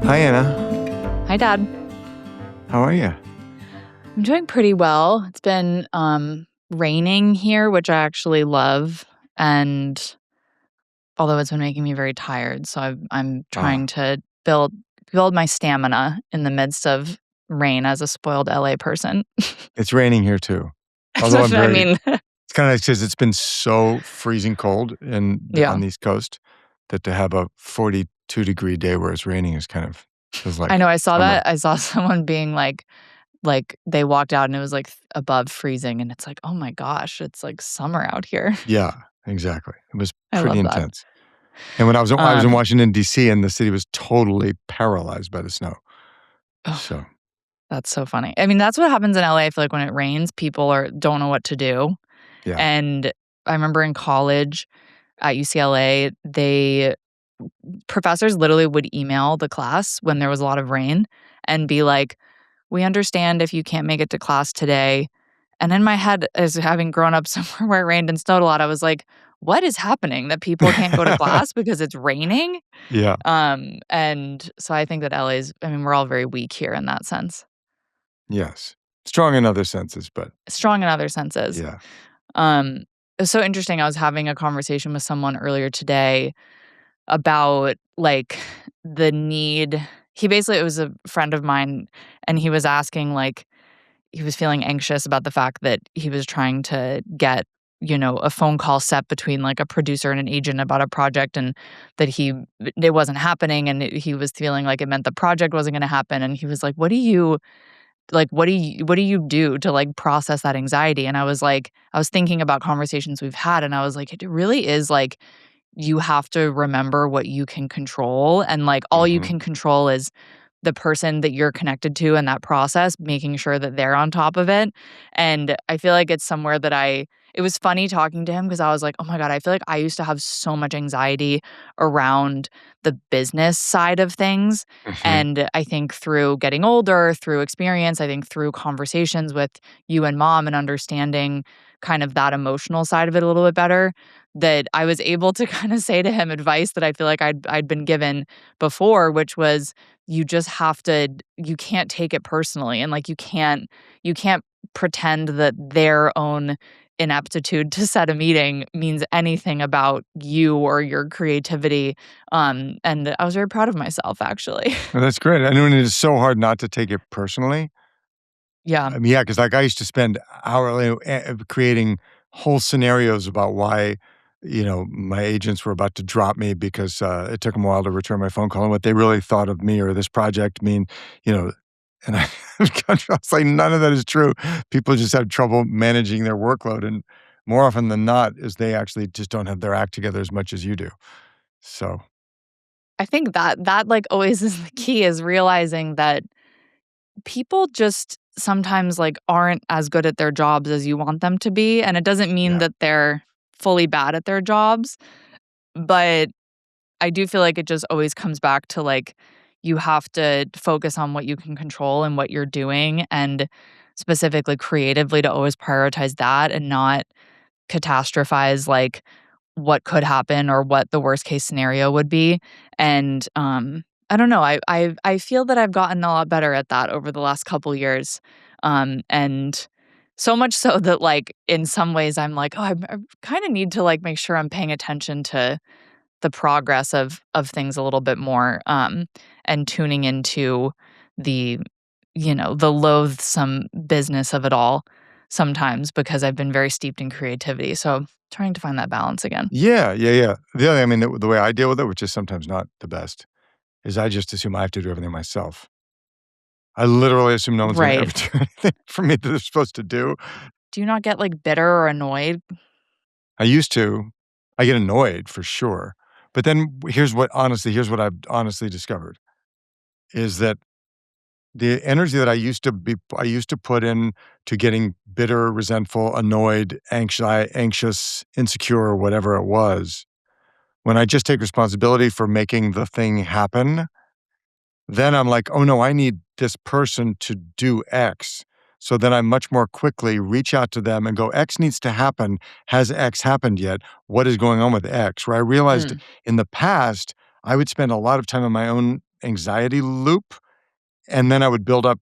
Hi, Anna. Hi, Dad. How are you? I'm doing pretty well. It's been raining here, which I actually love, and although it's been making me very tired, so I'm Ah, trying to build my stamina in the midst of rain as a spoiled LA person. it's raining here too. Although That's what I mean. it's kind of nice because it's been so freezing cold on Yeah, the East Coast that to have a 42-degree day where it's raining is kind of feels I like know. I saw summer. that. I saw someone being like they walked out and it was like above freezing, and it's like, oh my gosh, it's like summer out here. Yeah, exactly. It was I pretty love that. intense. And when I was in Um, Washington, D.C., and the city was totally paralyzed by the snow. oh, So, that's so funny. I mean, that's what happens in LA. I feel like when it rains, people don't know what to do. yeah. And I remember in college at UCLA, professors literally would email the class when there was a lot of rain and be like, "We understand if you can't make it to class today." And in my head, as having grown up somewhere where it rained and snowed a lot, I was like, "What is happening? That people can't go to class because it's raining?" Yeah. And so I think that I mean, we're all very weak here in that sense. Yes. Strong in other senses, but Strong in other senses. yeah. Um, it was so interesting. I was having a conversation with someone earlier today about like the need. It was a friend of mine, and he was asking, like, he was feeling anxious about the fact that he was trying to get, a phone call set between like a producer and an agent about a project, and that it wasn't happening, and he was feeling like it meant the project wasn't going to happen. And he was like, what do you do to like process that anxiety? And I was thinking about conversations we've had, and I was like, it really is like you have to remember what you can control, and like all you Mhm. can control is the person that you're connected to in that process, making sure that they're on top of it. And I feel like it's somewhere that it was funny talking to him because I was like, oh my God, I feel like I used to have so much anxiety around the business side of things. Mhm. And I think through getting older, through experience, I think through conversations with you and mom and understanding kind of that emotional side of it a little bit better, that I was able to kind of say to him advice that I feel like I'd been given before, which was you can't take it personally, and like you can't pretend that their own ineptitude to set a meeting means anything about you or your creativity. And I was very proud of myself, actually. Well, that's great. I know it is so hard not to take it personally. Yeah. I mean, yeah, because like, I used to spend hourly creating whole scenarios about why, my agents were about to drop me because, it took them a while to return my phone call and what they really thought of me or this project. I mean, you know, and I I was like, none of that is true. People just have trouble managing their workload, and more often than not is they actually just don't have their act together as much as you do. So, I think that like always is the key, is realizing that people just sometimes like aren't as good at their jobs as you want them to be, and it doesn't mean yeah. that they're fully bad at their jobs, but I do feel like it just always comes back to, like, you have to focus on what you can control and what you're doing, and specifically creatively to always prioritize that and not catastrophize, like, what could happen or what the worst case scenario would be. And, I don't know, I feel that I've gotten a lot better at that over the last couple years, and so much so that, like, in some ways I'm like, "Oh, I kinda need to, like, make sure I'm paying attention to the progress of things a little bit more, and tuning into the, the loathsome business of it all sometimes, because I've been very steeped in creativity, so trying to find that balance again. Yeah, yeah, yeah. I mean, the way I deal with it, which is sometimes not the best, is I just assume I have to do everything myself. I literally assume no one's gonna Right. ever do anything for me that they're supposed to do. Do you not get, like, bitter or annoyed? I used to. I get annoyed for sure. But then here's what I've honestly discovered, is that the energy that I used to put in to getting bitter, resentful, annoyed, anxious, insecure, whatever it was, when I just take responsibility for making the thing happen, then I'm like, "Oh, no, I need this person to do X." So then I much more quickly reach out to them and go, "X needs to happen. Has X happened yet? What is going on with X?" Where I realized Mm, in the past, I would spend a lot of time on my own anxiety loop, and then I would build up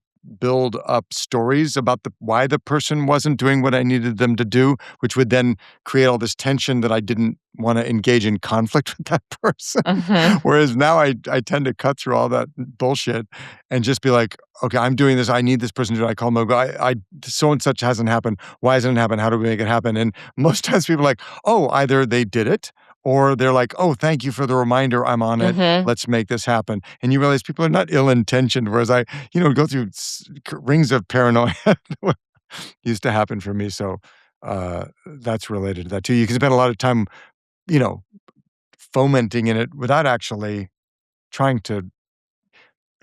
stories about why the person wasn't doing what I needed them to do, which would then create all this tension that I didn't wanna engage in conflict with that person. Mhm. Whereas now I tend to cut through all that bullshit and just be like, "Okay, I'm doing this. I need this person to do it." I call them, I go, I so and such hasn't happened. Why hasn't it happened? How do we make it happen?" And most times people are like, "Oh, either they did it or they're like, 'Oh, thank you for the reminder. I'm on it. Mhm. Let's make this happen.'" And you realize people are not ill-intentioned, whereas I, go through rings of paranoia used to happen for me. So that's related to that too. You can spend a lot of time, you know, fomenting in it without actually trying to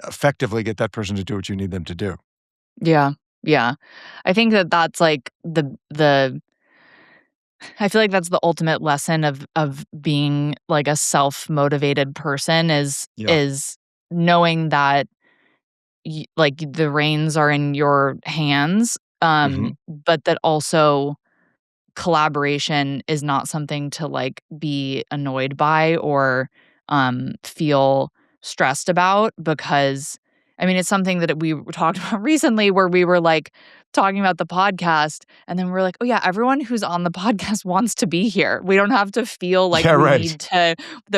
effectively get that person to do what you need them to do. Yeah. Yeah. I think that that's like the I feel like that's the ultimate lesson of being like a self-motivated person Yeah. is knowing that like the reins are in your hands, Mhm. but that also collaboration is not something to, like, be annoyed by or, feel stressed about because I mean, it's something that we talked about recently where we were, like, talking about the podcast, and then we're like, "Oh, yeah, everyone who's on the podcast wants to be here. We don't have to feel like Yeah, right.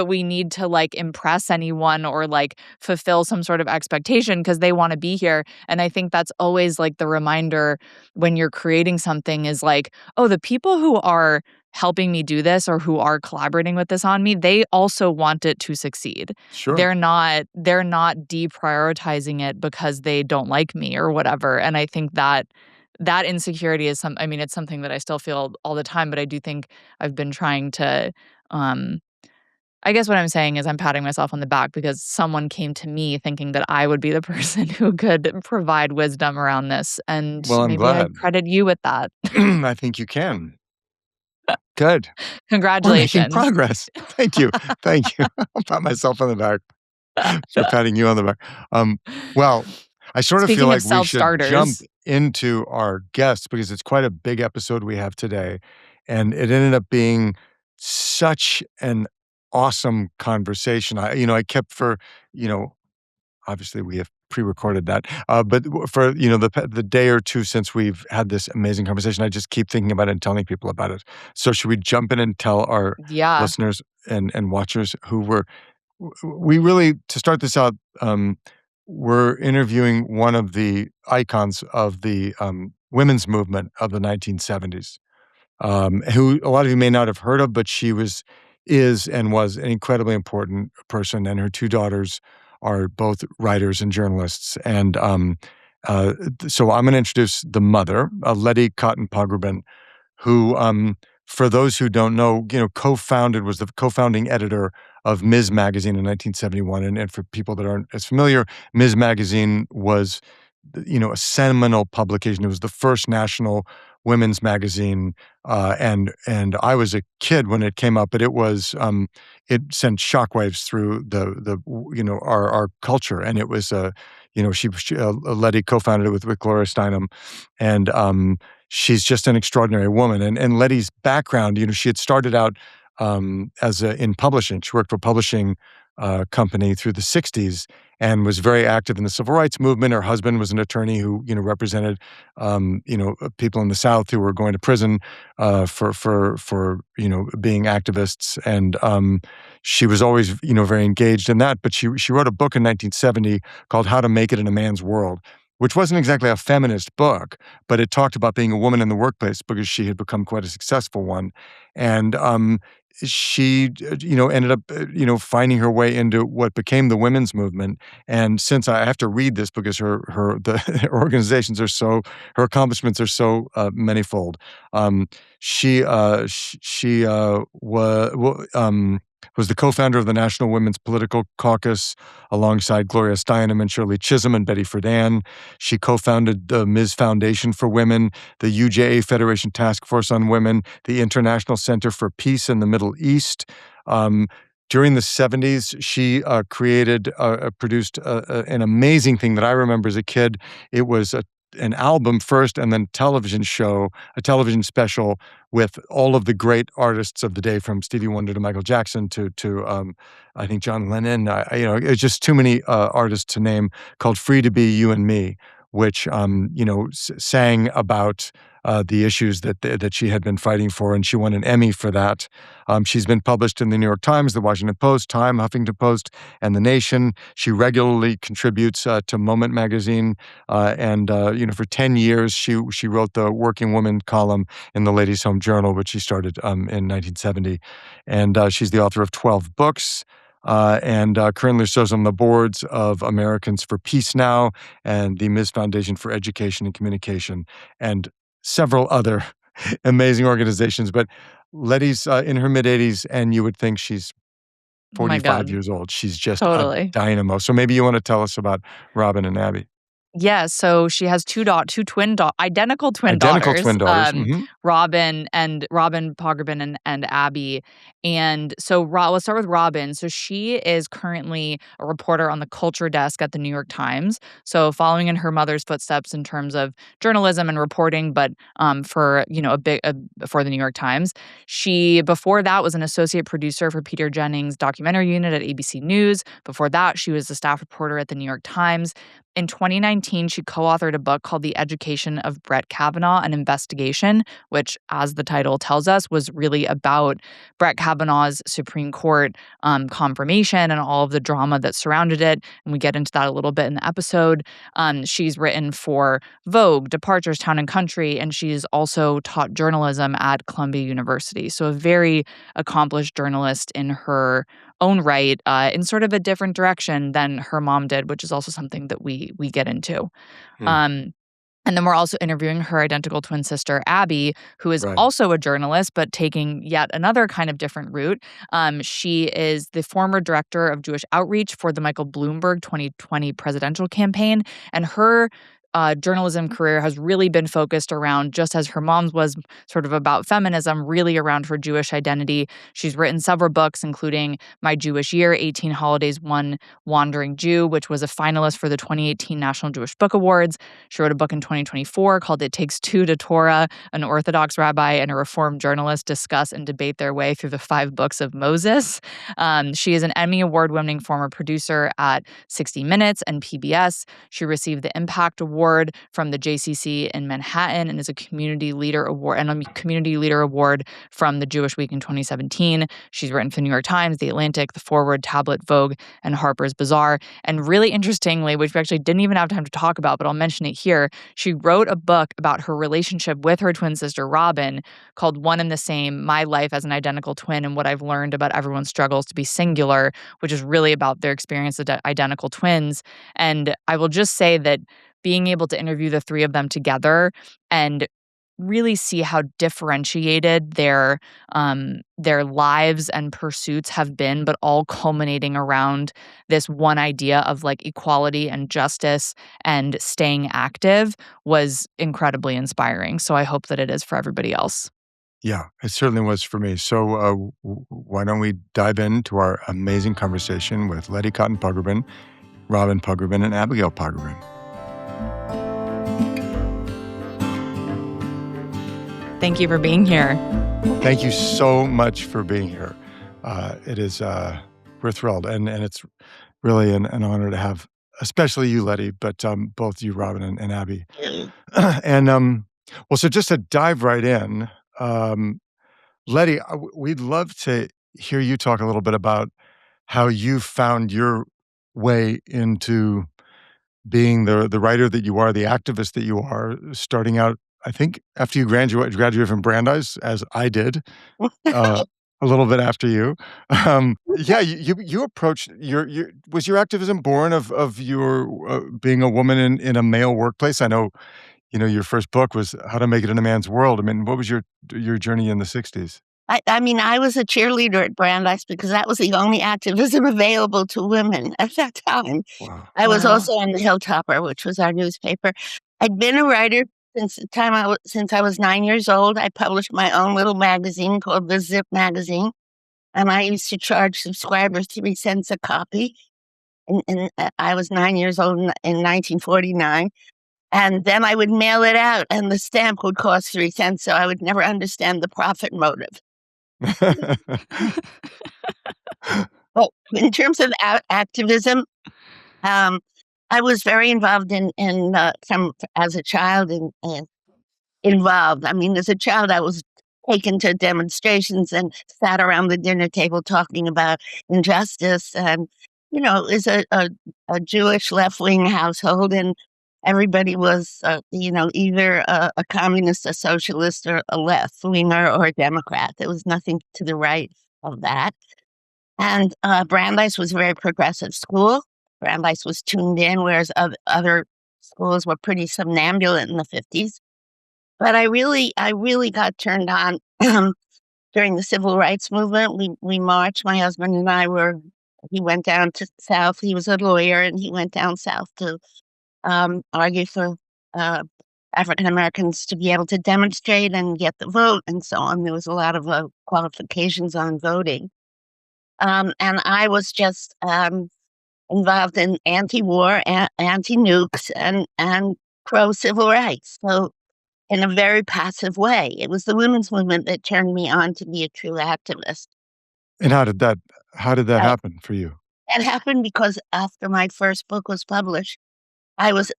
we need to, like, impress anyone or, like, fulfill some sort of expectation because they wanna be here." And I think that's always, like, the reminder when you're creating something is like, oh, the people who are helping me do this or who are collaborating with this on me, they also want it to succeed. Sure. They're not deprioritizing it because they don't like me or whatever. And I think that that insecurity is I mean, it's something that I still feel all the time, but I do think I've been trying to um I guess what I'm saying is I'm patting myself on the back because someone came to me thinking that I would be the person who could provide wisdom around this, and Well, I'm maybe I glad. credit you with that. I think you can. Good. We're making Congratulations. progress. Thank you. Thank you. I'll pat myself on the back for patting you on the back. Um, well, I sort of feel Speaking of like we should jump self-starters, into our guests because it's quite a big episode we have today, and it ended up being such an awesome conversation. I kept you know, obviously, we have pre-recorded that, but for, the day or 2 since we've had this amazing conversation, I just keep thinking about it and telling people about it. So should we jump in and tell our yeah. listeners and watchers who we really to start this out, we're interviewing one of the icons of the, women's movement of the 1970s, who a lot of you may not have heard of, but she is and was an incredibly important person, and her 2 daughters are both writers and journalists, and, so I'm gonna introduce the mother, Letty Cottin Pogrebin, who, for those who don't know, was the co-founding editor of Ms. Magazine in 1971, and for people that aren't as familiar, Ms. Magazine was, a seminal publication. It was the first national women's magazine, and I was a kid when it came out, but it sent shockwaves through our culture, and it was, Letty co-founded it with Gloria Steinem, and, she's just an extraordinary woman, and Letty's background, she had started out, in publishing. She worked for a publishing, company through the '60s and was very active in the civil rights movement. Her husband was an attorney who, represented, people in the South who were going to prison, for being activists, and, she was always, very engaged in that, but she wrote a book in 1970 called How to Make It in a Man's World, which wasn't exactly a feminist book, but it talked about being a woman in the workplace because she had become quite a successful one. And she, ended up, finding her way into what became the women's movement. And since I have to read this because her organizations are her accomplishments are so manifold. Was the co-founder of the National Women's Political Caucus alongside Gloria Steinem and Shirley Chisholm and Betty Friedan. She co-founded the Ms. Foundation for Women, the UJA Federation Task Force on Women, the International Center for Peace in the Middle East. Um, During the '70s, she produced an amazing thing that I remember as a kid. It was an album first and then television show, a television special with all of the great artists of the day, from Stevie Wonder to Michael Jackson to I think John Lennon. It's just too many artists to name. Called "Free to Be You and Me," which sang about the issues that she had been fighting for, and she won an Emmy for that. She's been published in the New York Times, the Washington Post, Time, Huffington Post, and The Nation. She regularly contributes to Moment magazine, and for 10 years she wrote the Working Woman column in the Ladies' Home Journal, which she started in 1970, and she's the author of 12 books. And currently serves on the boards of Americans for Peace Now and the Ms. Foundation for Education and Communication, and several other amazing organizations. But Letty's in her mid-80s, and you would think she's Oh my 45 god. years old. She's just a Totally. dynamo. So maybe you want to tell us about Robin and Abby. Yeah, so she has identical twin Identical daughters, twin daughters. Mhm. Robin Pogrebin and Abby. And so let's start with Robin. So she is currently a reporter on the culture desk at the New York Times. So following in her mother's footsteps in terms of journalism and reporting, but for for the New York Times. She before that was an associate producer for Peter Jennings' documentary unit at ABC News. Before that, she was a staff reporter at the New York Times. In 2019, she co-authored a book called The Education of Brett Kavanaugh, an Investigation, which, as the title tells us, was really about Brett Kavanaugh's Supreme Court confirmation and all of the drama that surrounded it. And we get into that a little bit in the episode. She's written for Vogue, Departures, Town and Country, and she's also taught journalism at Columbia University. So a very accomplished journalist in her own right, in sort of a different direction than her mom did, which is also something that we get into. Hmm. And then we're also interviewing her identical twin sister, Abby, who is Right. also a journalist, but taking yet another kind of different route. She is the former director of Jewish outreach for the Michael Bloomberg 2020 presidential campaign, and her journalism career has really been focused around, just as her mom's was sort of about feminism, really around her Jewish identity. She's written several books, including My Jewish Year, 18 Holidays, One Wandering Jew, which was a finalist for the 2018 National Jewish Book Awards. She wrote a book in 2024 called It Takes Two to Torah. An Orthodox rabbi and a Reformed journalist discuss and debate their way through the 5 books of Moses. She is an Emmy Award-winning former producer at 60 Minutes and PBS. She received the Impact Award from the JCC in Manhattan and is a community leader award from the Jewish Week in 2017. She's written for the New York Times, The Atlantic, The Forward, Tablet, Vogue, and Harper's Bazaar. And really interestingly, which we actually didn't even have time to talk about, but I'll mention it here, she wrote a book about her relationship with her twin sister Robin called One and the Same: My Life as an Identical Twin and What I've Learned About Everyone's Struggles to Be Singular, which is really about their experience as identical twins. And I will just say that being able to interview the 3 of them together and really see how differentiated their lives and pursuits have been, but all culminating around this one idea of like equality and justice and staying active, was incredibly inspiring. So I hope that it is for everybody else. Yeah, it certainly was for me. So why don't we dive into our amazing conversation with Letty Cottin Pogrebin, Robin Pogrebin, and Abigail Pogrebin. Thank you for being here. Thank you so much for being here. It is, we're thrilled, and it's really an honor to have, especially you, Letty, but both you, Robin, and Abby. And well, so just to dive right in, Letty, we'd love to hear you talk a little bit about how you found your way into being the writer that you are, the activist that you are, starting out, I think, after you graduated from Brandeis, as I did, uh, a little bit after you. Yeah, you approached was your activism born of your being a woman in a male workplace? I know, your first book was How to Make It in a Man's World. I mean, what was your journey in the '60s? I mean, I was a cheerleader at Brandeis because that was the only activism available to women at that time. Wow. I was Wow. also on the Hilltopper, which was our newspaper. I'd been a writer since I was 9 years old. I published my own little magazine called the Zip magazine, and I used to charge subscribers 3 cents a copy. And I was 9 years old in 1949. And then I would mail it out, and the stamp would cost 3 cents, so I would never understand the profit motive. But in terms of activism, um, I was very involved in some as a child in involved. I mean, as a child, I was taken to demonstrations and sat around the dinner table talking about injustice. And, it was a Jewish left wing household, and everybody was, either a communist, a socialist, or a left winger or a Democrat. There was nothing to the right of that. And Brandeis was a very progressive school. Brandeis was tuned in, whereas other schools were pretty somnambulant in the 50s. But I really got turned on during the civil rights movement. We marched. My husband and I were. He went down to South. He was a lawyer, and he went down South to argue for uh, African Americans to be able to demonstrate and get the vote and so on. There was a lot of qualifications on voting, and I was just involved in anti-war, anti-nukes, and pro-civil rights. So in a very passive way. It was the women's movement that turned me on to be a true activist. And how did that Uh, happen for you? that happened because after my first book was published, I was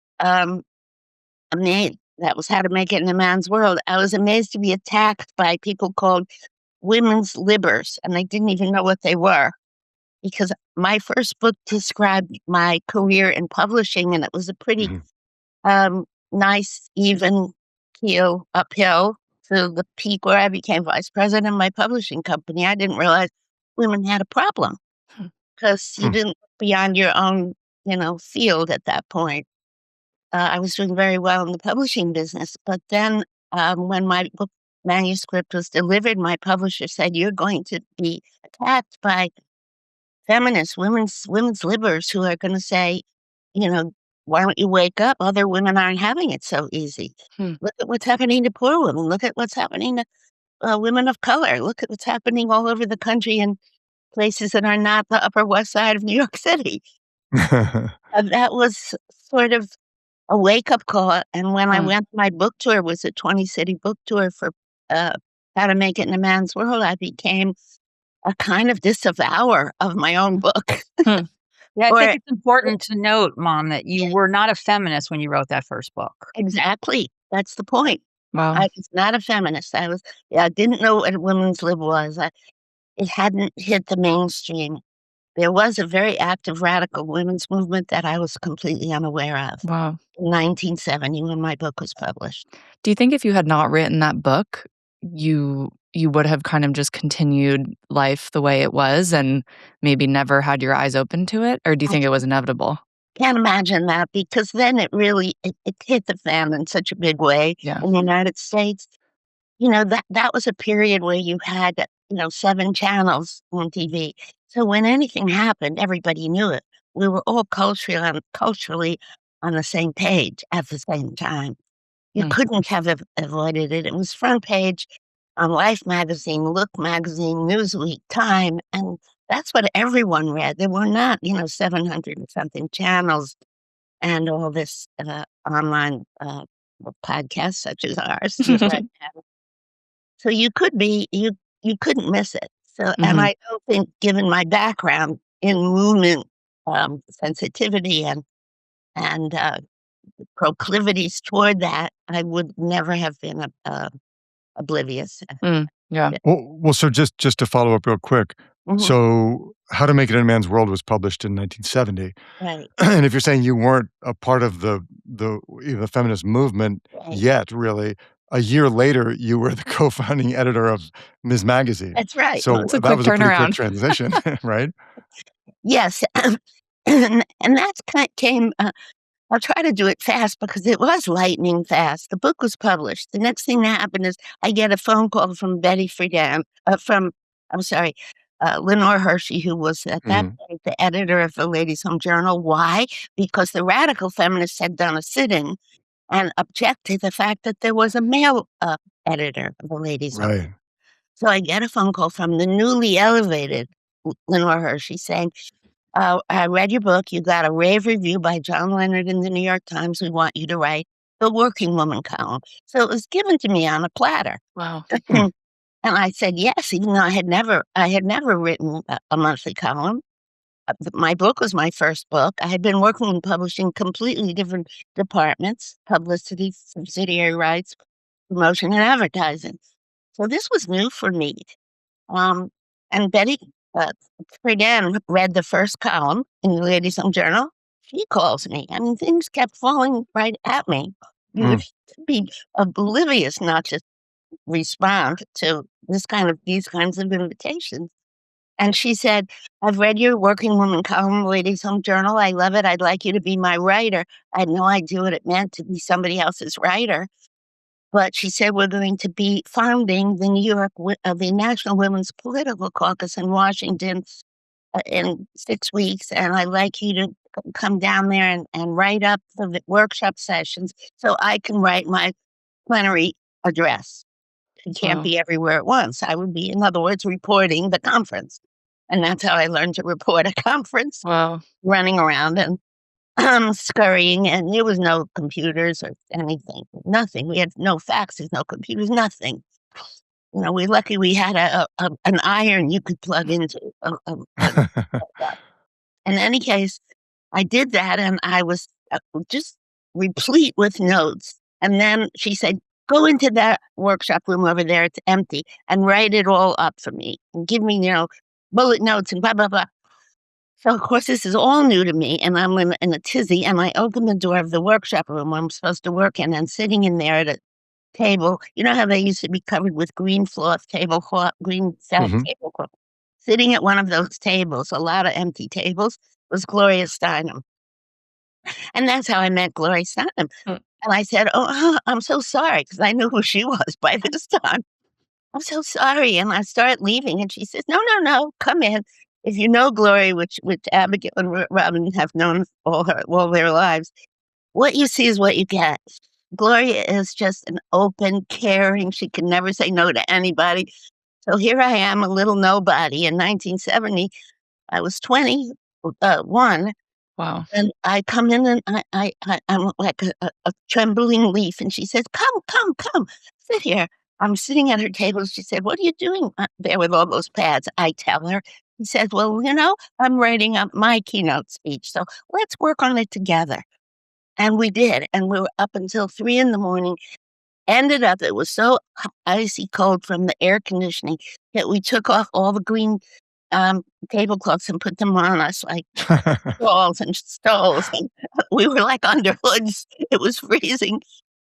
amazed. That was How to Make It in a Man's World. I was amazed to be attacked by people called women's libbers, and I didn't even know what they were because my first book described my career in publishing, and it was a pretty Mhm. nice, even keel uphill to the peak where I became vice president of my publishing company. I didn't realize women had a problem Hmm. because you Hmm. didn't look beyond your own, field at that point. I was doing very well in the publishing business, but then when my book manuscript was delivered, my publisher said, "You're going to be attacked by feminists, women's libbers who are gonna say, you know, 'Why don't you wake up? Other women aren't having it so easy. Hmm. Look at what's happening to poor women. Look at what's happening to, women of color. Look at what's happening all over the country in places that are not the Upper West Side of New York City.'" And that was sort of a wake-up call, and when I Huh. went my book tour was a 20-city book tour for, uh, How to Make It in a Man's World, I became a kind of disavouer of my own book. Hmm. Yeah, I think Or it's important to note, Mom, that you Yeah, were not a feminist when you wrote that first book. exactly. That's the point. Wow. I was not a feminist. I didn't know what a women's lib was. It hadn't hit the mainstream. There was a very active radical women's movement that I was completely unaware of Wow. in 1970 when my book was published. Do you think if you had not written that book, you would have kind of just continued life the way it was and maybe never had your eyes open to it? Or do you I think it was inevitable? can't imagine that because then it hit the fan in such a big way Yeah. in the United States. That was a period where you had, 7 channels on TV. So when anything happened, everybody knew it. We were all culturally on the same page at the same time. You Hmm. couldn't have avoided it. It was front page on Life magazine, Look magazine, Newsweek, Time, and that's what everyone read. There were not, 700 and something channels and all this online podcasts such as ours. But so you couldn't miss it. So, and Mhm. I don't think, given my background in movement sensitivity and proclivities toward that, I would never have been oblivious. Mm. Yeah. Yeah. Well, so just to follow up real quick. Mhm. So, How to Make It in a Man's World was published in 1970. Right, And if you're saying you weren't a part of the feminist movement right. yet, really, a year later, you were the co-founding editor of Ms. Magazine. That's right. Well, So, it's a that quick was a pretty quick turnaround. transition, right? Yes, and that's came. I'll try to do it fast because it was lightning fast. The book was published. The next thing that happened is I get a phone call from Betty Friedan, I'm sorry, Lenore Hershey, who was at that Mhm. point the editor of the Ladies' Home Journal. Why? Because the radical feminists had done a sit-in and objected to the fact that there was a male editor of the Ladies' Home. Right. So I get a phone call from the newly elevated Lenore Hershey saying, "I read your book. You got a rave review by John Leonard in the New York Times. We want you to write the working woman column. So it was given to me on a platter. Wow. Hmm. And I said yes, even though I had never written a monthly column. My book was my first book. I had been working in publishing completely different departments: publicity, subsidiary rights, promotion, and advertising. So this was new for me. Um, and Betty uh, Friedan read the first column in the Ladies' Home Journal. She calls me. I mean, things kept falling right at me. You Mm. would be oblivious not to respond to these kinds of invitations. And she said, "I've read your Working Woman column, Ladies' Home Journal. I love it. I'd like you to be my writer." I had no idea what it meant to be somebody else's writer. But she said, "We're going to be founding the National Women's Political Caucus in Washington in 6 weeks. And I'd like you to come down there and write up the workshop sessions so I can write my plenary address. You can't Wow. be everywhere at once. I would be, in other words, reporting the conference." And that's how I learned to report a conference, Wow. running around and scurrying. And there was no computers or anything, nothing. We had no faxes, no computers, nothing. We're lucky we had an iron you could plug into. In any case, I did that, and I was just replete with notes. And then she said, "Go into that workshop room over there, it's empty, and write it all up for me, and give me, bullet notes and blah, blah, blah." So, of course, this is all new to me, and I'm in a tizzy, and I open the door of the workshop room where I'm supposed to work in, and sitting in there at a table. You know how they used to be covered with green tablecloth, green satin Mhm. tablecloth? Sitting at one of those tables, a lot of empty tables, was Gloria Steinem. And that's how I met Gloria Steinem. Mm. And I said, "Oh, I'm so sorry," because I knew who she was by this time. "I'm so sorry." And I started leaving, and she says, "No, no, no, come in. If you know Gloria," which Abigail and Robin have known all their lives, "what you see is what you get. Gloria is just an open, caring, she can never say no to anybody." So here I am, a little nobody. In 1970, I was 21, Wow. and I come in, and I'm like a trembling leaf, and she says, "Come, come, come, sit here." I'm sitting at her table. She said, "What are you doing there with all those pads?" I tell her. He says, "Well, I'm writing up my keynote speech, so let's work on it together." And we did, and we were up until 3 in the morning. Ended up, it was so icy cold from the air conditioning that we took off all the green, tablecloths and put them on us like walls and stoles, and we were like under hoods. It was freezing,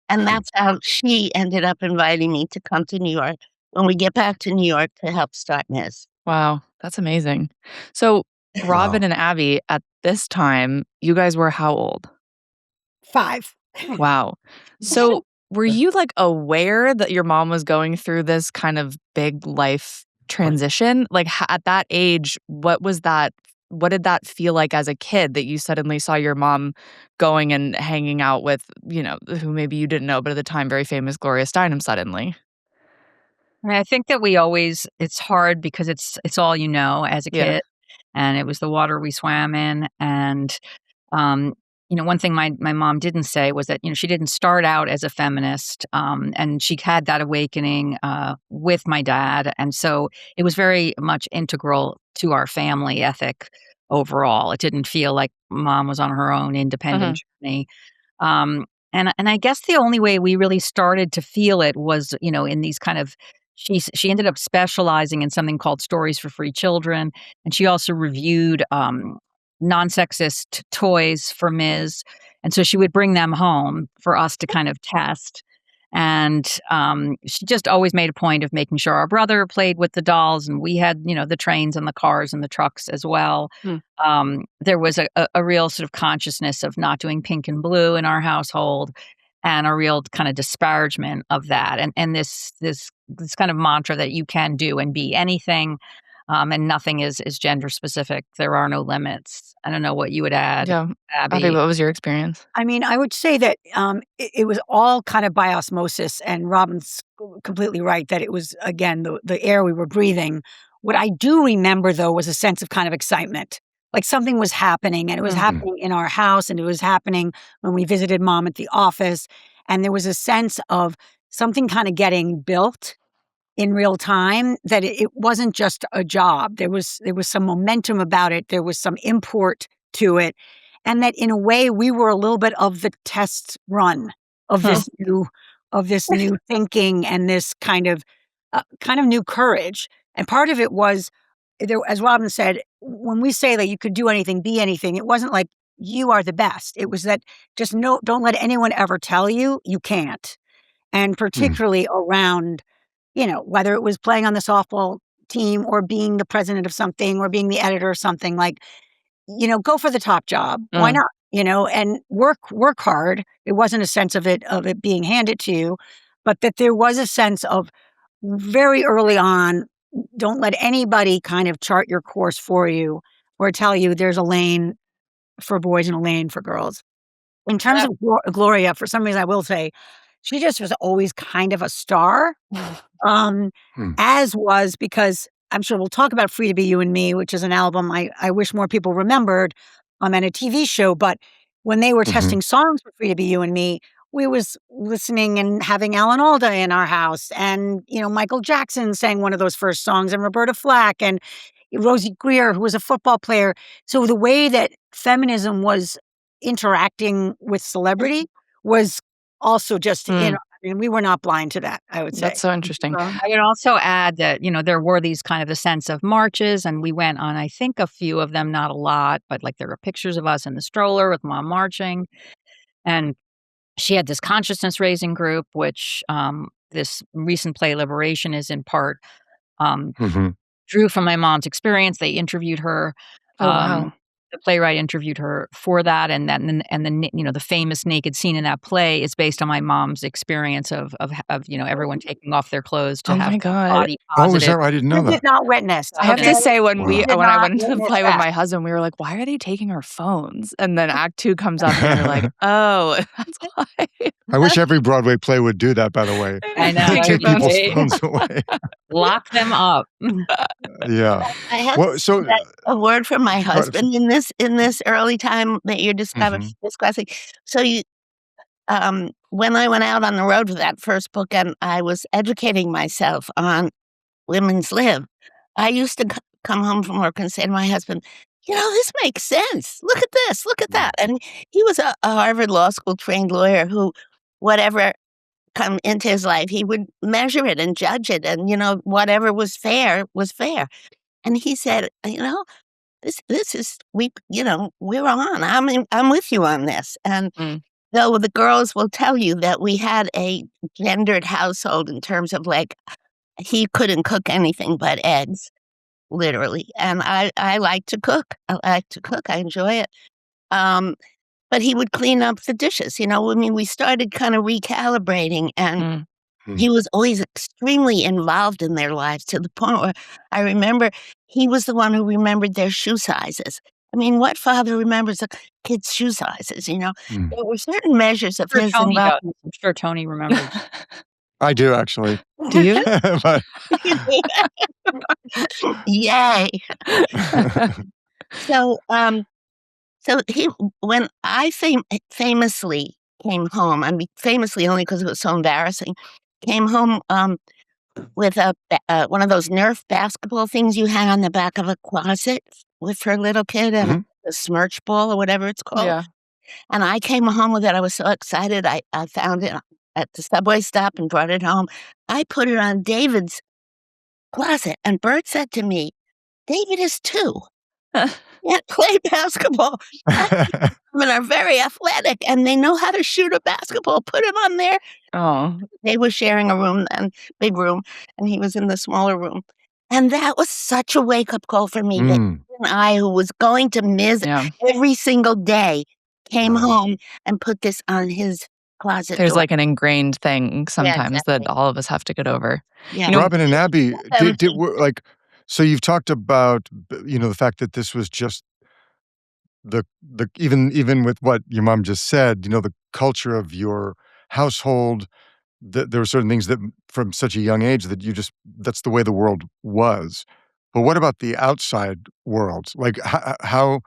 and that's how she ended up inviting me to come to New York when we get back to New York to help start Ms. Wow. That's amazing. So, Robin Wow. and Abby, at this time, you guys were how old? 5. Wow. So, were you, like, aware that your mom was going through this kind of big life transition? Like, at that age, what did that feel like as a kid that you suddenly saw your mom going and hanging out with, who maybe you didn't know, but at the time, very famous Gloria Steinem suddenly? I mean, I think that it's hard because it's all you know as a Yeah. kid, and it was the water we swam in. And um, one thing my mom didn't say was that she didn't start out as a feminist, and she had that awakening with my dad, and so it was very much integral to our family ethic overall. It didn't feel like mom was on her own independent Mhm. journey. Um, and I guess the only way we really started to feel it was, in these kind of she ended up specializing in something called Stories for Free Children, and she also reviewed non-sexist toys for Ms. And so she would bring them home for us to kind of test. And she just always made a point of making sure our brother played with the dolls, and we had, the trains and the cars and the trucks as well. Hmm. There was a real sort of consciousness of not doing pink and blue in our household, and a real kind of disparagement of that, and this kind of mantra that you can do and be anything, and nothing is gender specific. There are no limits. I don't know what you would add, Yeah. Abby, Abby. what was your experience? I mean, I would say that it was all kind of by osmosis, and Robin's completely right that it was, again, the air we were breathing. What I do remember, though, was a sense of kind of excitement. Like something was happening, and it was Mm. Mhm. happening in our house, and it was happening when we visited mom at the office. and there was a sense of something kind of getting built in real time, that it wasn't just a job. There was some momentum about it. There was some import to it. And that in a way we were a little bit of the test run of Huh. this new thinking and this kind of new courage. And part of it was there, as Robin said, when we say that you could do anything, be anything, it wasn't like you are the best. It was that just don't let anyone ever tell you you can't. And Mm. particularly around, whether it was playing on the softball team or being the president of something or being the editor of something, like, go for the top job. Why Mm. not? And work hard. It wasn't a sense of it being handed to you, but that there was a sense of very early on, don't let anybody kind of chart your course for you or tell you there's a lane for boys and a lane for girls. In terms of Gloria, for some reason, I will say she just was always kind of a star. Um, Mm. as was, because I'm sure we'll talk about Free to Be You and Me, which is an album I wish more people remembered, and a TV show. But when they were Mhm. testing songs for Free to Be You and Me, we was listening and having Alan Alda in our house, and Michael Jackson sang one of those first songs, and Roberta Flack, and Rosie Greer, who was a football player. So the way that feminism was interacting with celebrity was also just Mm. we were not blind to that, I would say. That's so interesting. I would also add that, there were these kind of the sense of marches, and we went on, I think, a few of them, not a lot, but like there were pictures of us in the stroller with mom marching. And she had this consciousness raising group, which this recent play Liberation is in part Mhm. drew from my mom's experience. They interviewed her. Oh, wow. The playwright interviewed her for that, and the famous naked scene in that play is based on my mom's experience of everyone taking off their clothes to Oh have my God. body Oh, is positive. that right? I didn't know You that. did not witness. I have Okay? to say when Wow. Did when I not went into the witness play with that. my husband, we were like, "Why are they taking our phones?" And then act 2 comes up and you're like, "Oh, that's why." I wish every Broadway play would do that, by the way. I know, Take your Take people's phones. phones away. Lock them up. Yeah. I have Well, so that a word from my go ahead. husband in this early time that you're Mhm. discussing. So when I went out on the road for that first book and I was educating myself on women's lib, I used to come home from work and say to my husband, this makes sense. Look at this. Look at Mm. that. And he was a Harvard Law School trained lawyer who, whatever come into his life, he would measure it and judge it, and whatever was fair was fair. And he said, this is we're on. I'm with you on this. And Mm. though the girls will tell you that we had a gendered household in terms of like he couldn't cook anything but eggs, literally. And I like to cook. I like to cook. I enjoy it. Um, but he would clean up the dishes. I mean, we started kind of recalibrating, and Mm. he was always extremely involved in their lives to the point where I remember he was the one who remembered their shoe sizes. I mean, what father remembers a kid's shoe sizes, you know? Mm. There were certain measures of Sure his Tony does. involvement. I'm sure Tony remembers. I do actually. Do you? But Yay. So, so he when I famously came home, I mean, famously only because it was so embarrassing, came home, with one of those Nerf basketball things you hang on the back of a closet with for a little kid and Mhm. a Smirch ball or whatever it's called, Yeah. and I came home with it, I was so excited, I found it at the subway stop and brought it home. I put it on David's closet, and Bert said to me, "David is 2. Can't play basketball. Women are very athletic, and they know how to shoot a basketball. Put him on there." Oh. They were sharing a room and big room, and he was in the smaller room. And that was such a wake-up call for me that Mm. even I, who was going to miss Yeah. every single day, came Wow. home and put this on his closet There's door. like an ingrained thing Yeah, sometimes that exactly. all of us have to get over. Yeah. You know Robin and Abby, Um, like, so you've talked about, the fact that this was just the even with what your mom just said, the culture of your household, there were certain things that from such a young age that that's the way the world was. But what about the outside world? Like, how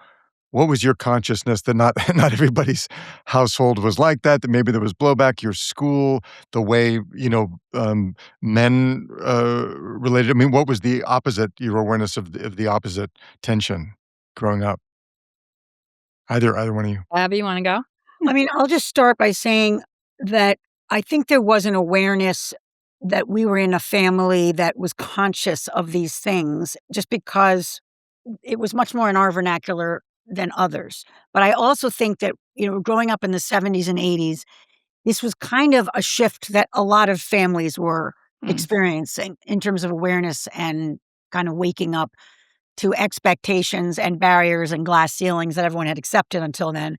What was your consciousness that not not everybody's household was like that, that maybe there was blowback, your school, the way, men, related? I mean, what was the opposite, your awareness of the opposite tension growing up? Either one of you. Abby, you wanna go? I mean, I'll just start by saying that I think there was an awareness that we were in a family that was conscious of these things just because it was much more in our vernacular than others. But I also think that, growing up in the 70s and 80s, this was kind of a shift that a lot of families were Mm. experiencing in terms of awareness and kind of waking up to expectations and barriers and glass ceilings that everyone had accepted until then.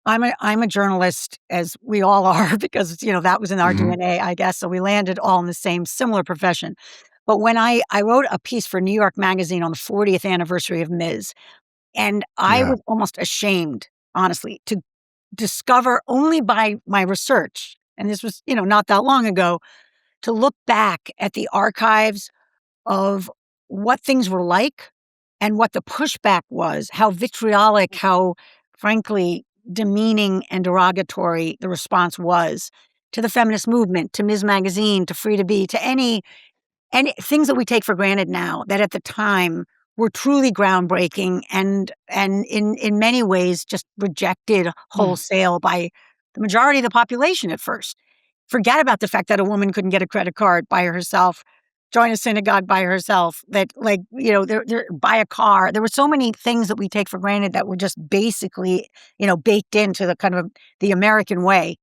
I'm a journalist, as we all are, because, that was in our Mhm. DNA, I guess, so we landed all in the same similar profession. But when I wrote a piece for New York Magazine on the 40th anniversary of Ms., and I Yeah. was almost ashamed, honestly, to discover only by my research, and this was, not that long ago, to look back at the archives of what things were like and what the pushback was, how vitriolic, how frankly demeaning and derogatory the response was to the feminist movement, to Ms. Magazine, to Free to Be, to any things that we take for granted now that at the time were truly groundbreaking and in many ways just rejected Mm. wholesale by the majority of the population at first. Forget about the fact that a woman couldn't get a credit card by herself, join a synagogue by herself, that there buy a car. There were so many things that we take for granted that were just basically, baked into the kind of the American way.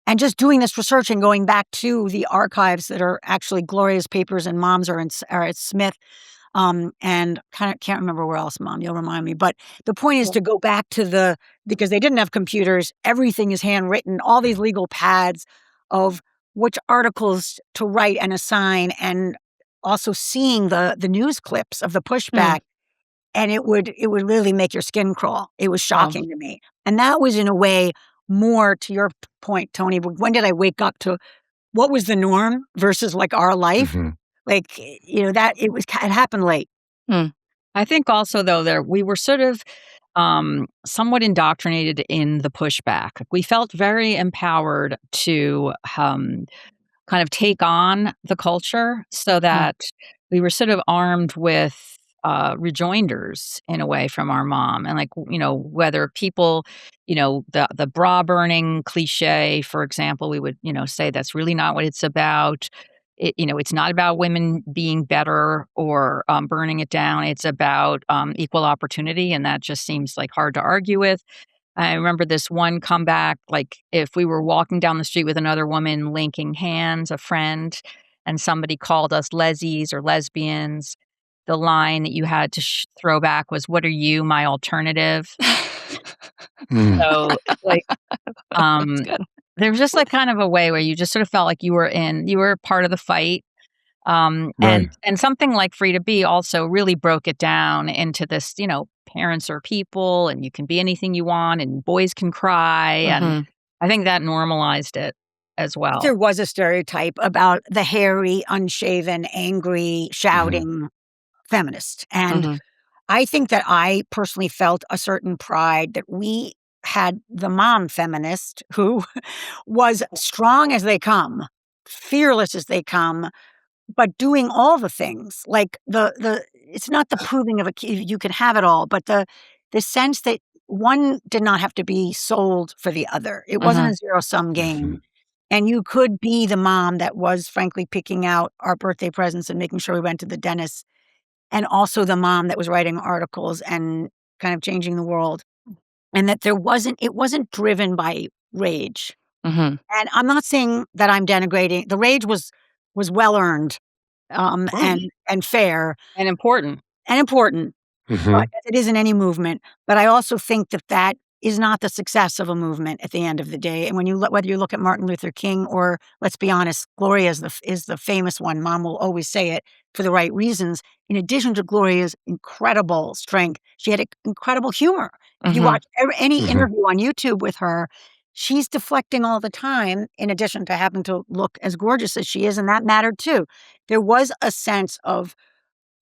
And just doing this research and going back to the archives that are actually Gloria's papers and Mom's are at Smith, and kind of can't remember where else, Mom, you'll remind me. But the point is Yeah. to go back to because they didn't have computers, everything is handwritten, all these legal pads of which articles to write and assign, and also seeing the news clips of the Mm. pushback, and it would really make your skin crawl. It was Wow. shocking to me. And that was in a way more to your point, Tony, but when did I wake up to what was the norm versus like our life? Mhm. Like, that it happened late. Mm. I think also though there we were sort of somewhat indoctrinated in the pushback. We felt very empowered to kind of take on the culture so Mm. that we were sort of armed with rejoinders in a way from our mom. And like, whether people, the bra burning cliche, for example, we would, say that's really not what it's about. It's not about women being better or burning it down. It's about equal opportunity. And that just seems like hard to argue with. I remember this one comeback, like if we were walking down the street with another woman linking hands, a friend, and somebody called us lesies or lesbians, the line that you had to throw back was, "What are you, my alternative?" Mm. So, like, That's um, good. there was just like kind of a way where you just sort of felt like you were part of the fight. Right. And something like Free to Be also really broke it down into this, parents are people and you can be anything you want and boys can cry. And Mhm. I think that normalized it as well. There was a stereotype about the hairy, unshaven, angry, Mhm. shouting feminist. And Mhm. I think that I personally felt a certain pride that we had the mom feminist who was strong as they come, fearless as they come, but doing all the things, like the it's not the proving of a key you can have it all, but the sense that one did not have to be sold for the other. It wasn't Mhm. a zero-sum game, Mhm. and you could be the mom that was frankly picking out our birthday presents and making sure we went to the dentist, and also the mom that was writing articles and kind of changing the world, and that it wasn't driven by rage. Mhm. And I'm not saying that I'm denigrating the rage was well earned, Right. and fair And important. and important, but Mhm. as it is in any movement. But I also think that that is not the success of a movement at the end of the day. And when you look, whether you look at Martin Luther King or, let's be honest, Gloria is the famous one. Mom will always say it for the right reasons. In addition to Gloria's incredible strength, she had incredible humor. If you Mhm. watch any Mhm. interview on YouTube with her, she's deflecting all the time. In addition to having to look as gorgeous as she is, and that mattered too. There was a sense of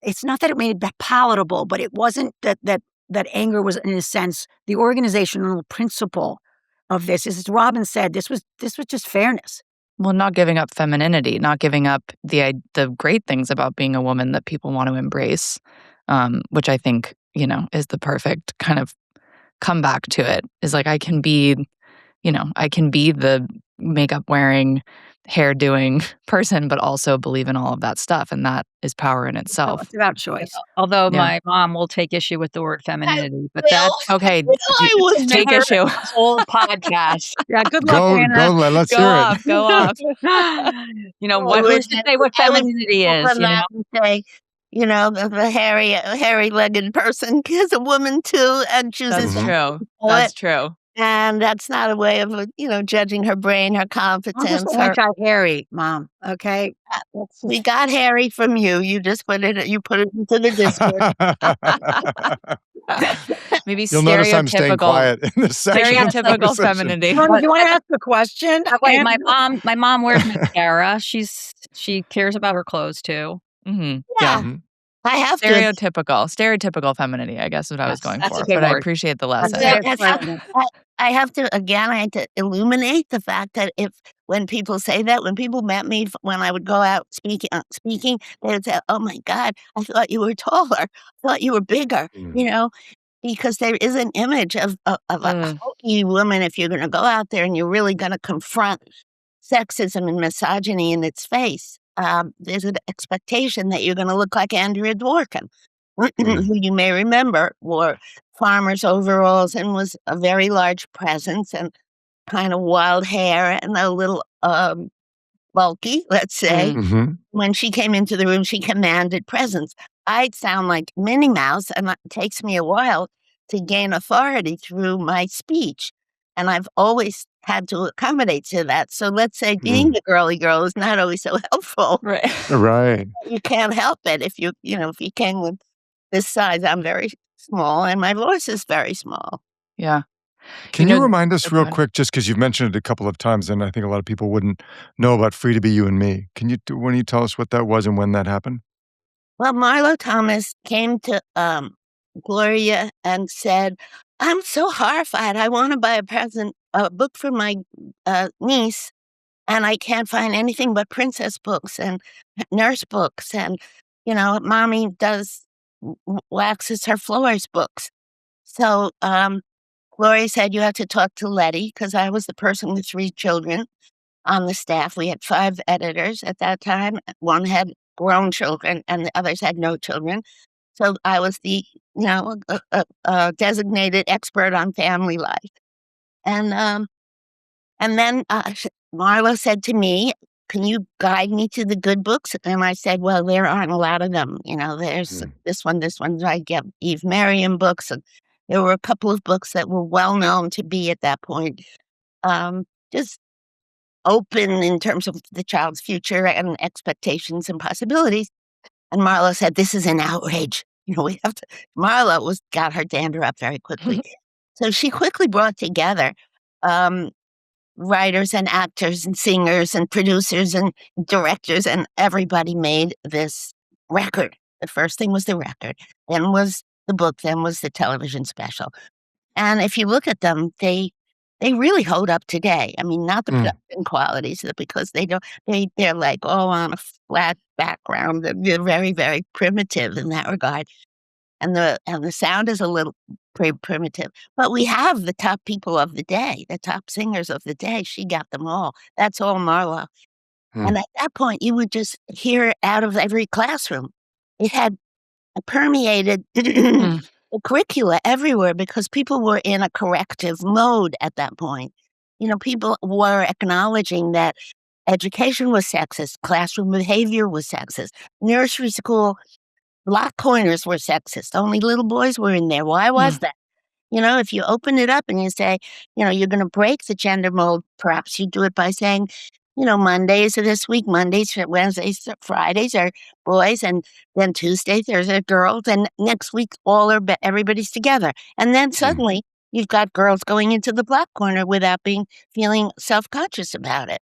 it's not that it made it palatable, but it wasn't that that anger was, in a sense, the organizational principle of this. As Robin said, this was just fairness. Well, not giving up femininity, not giving up the great things about being a woman that people want to embrace, which I think, is the perfect kind of comeback to it. Is like I can be the makeup wearing, hair doing person, but also believe in all of that stuff, and that is power in itself. It's about choice. Although Yeah. my mom will take issue with the word femininity, but will. that's Okay, I will take never- issue. whole podcast. Yeah, good luck, Go, Anna. let's Go hear off, go off. Who's to say what I would femininity is? open that and say, the hairy-legged person is a woman too, and chooses That's Mhm. true. to That's it. true. And that's not a way of, judging her brain, her I'm competence. just anti-Harry, Mom. Okay. We got Harry from you. You just put it into the Discord. Maybe You'll notice I'm staying stereotypical quiet in this section. of stereotypical conversation. femininity. Do you want to ask a question? Wait, Anna? my mom wears mascara. She cares about her clothes too. Mhm. Yeah. Mhm. I have to. Stereotypical femininity, I guess is what I was Yes, going that's a for, good but I word. appreciate the That's lesson. it. I have to illuminate the fact that when people say that, when people met me, when I would go out speaking, they would say, "Oh my God, I thought you were taller. I thought you were bigger," Mm. because there is an image of a hokey woman. If you're going to go out there and you're really going to confront sexism and misogyny in its face, there's an expectation that you're going to look like Andrea Dworkin, who you may remember wore farmer's overalls and was a very large presence and kind of wild hair and a little bulky, let's say. Mhm. When she came into the room, she commanded presence. I'd sound like Minnie Mouse, and it takes me a while to gain authority through my speech. And I've always had to accommodate to that. So let's say being the girly girl is not always so helpful. Right. Right. You can't help it if you came with this size. I'm very small, and my voice is very small. Yeah. Can You you know- remind us oh, go real ahead. quick, just because you've mentioned it a couple of times, and I think a lot of people wouldn't know about Free to Be You and Me. When you tell us what that was and when that happened? Well, Marlo Thomas came to Gloria and said, "I'm so horrified. I want to buy a book for my niece, and I can't find anything but princess books and nurse books. And, mommy waxes her floors books." So Gloria said, "You have to talk to Letty," because I was the person with 3 children on the staff. We had 5 editors at that time. One had grown children and the others had no children. So I was the, designated expert on family life. And then Marla said to me, "Can you guide me to the good books?" And I said, "Well, there aren't a lot of them. There's this one. I get Eve Merriam books. And there were a couple of books that were well known to be at that point just open in terms of the child's future and expectations and possibilities." And Marla said, "This is an outrage. We have to." Marla got her dander up very quickly. So she quickly brought together writers and actors and singers and producers and directors, and everybody made this record. The first thing was the record, then was the book, then was the television special. And if you look at them, they really hold up today. I mean, not the production qualities, because they're like all on a flat background. They're very, very primitive in that regard. And the sound is a little primitive. But we have the top people of the day, the top singers of the day. She got them all. That's all Marla. And at that point, you would just hear it out of every classroom. It had permeated the curricula everywhere because people were in a corrective mode at that point. People were acknowledging that education was sexist, classroom behavior was sexist, nursery school block corners were sexist. Only little boys were in there. Why was that? If you open it up and you say, you're going to break the gender mold, perhaps you do it by saying, Mondays are this week, Mondays, Wednesdays, Fridays are boys, and then Tuesdays there's girls, and next week everybody's together. And then suddenly you've got girls going into the black corner without feeling self-conscious about it.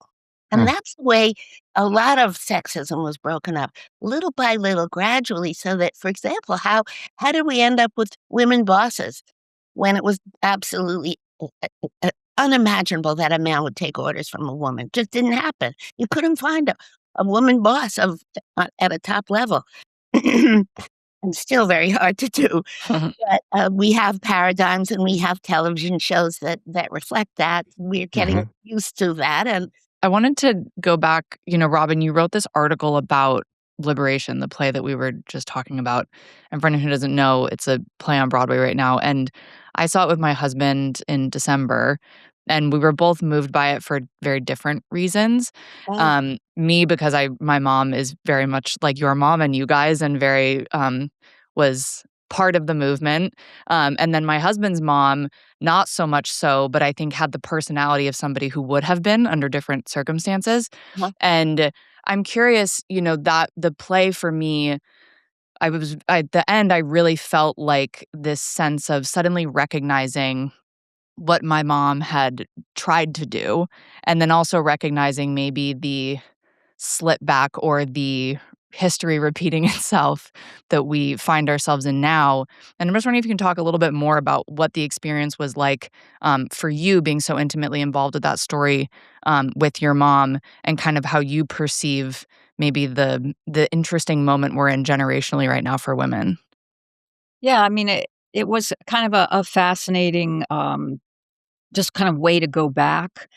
And Hmm. that's the way a lot of sexism was broken up, little by little, gradually, so that, for example, how did we end up with women bosses when it was absolutely unimaginable that a man would take orders from a woman? Just didn't happen. You couldn't find a woman boss at a top level. And still very hard to do. But, we have paradigms and we have television shows that reflect that. We're getting Hmm. used to that, and I wanted to go back, Robin, you wrote this article about Liberation, the play that we were just talking about. And for anyone who doesn't know, it's a play on Broadway right now. And I saw it with my husband in December, and we were both moved by it for very different reasons. oh, Me, because my mom is very much like your mom and you guys, and very was part of the movement. And then my husband's mom, not so much so, but I think had the personality of somebody who would have been under different circumstances. uh-huh, And I'm curious, that the play for me, at the end, I really felt like this sense of suddenly recognizing what my mom had tried to do, and then also recognizing maybe the slip back or the history repeating itself that we find ourselves in now. And I'm just wondering if you can talk a little bit more about what the experience was like for you being so intimately involved with that story with your mom, and kind of how you perceive maybe the interesting moment we're in generationally right now for women. Yeah, I mean, it was kind of a fascinating, just kind of way to go back,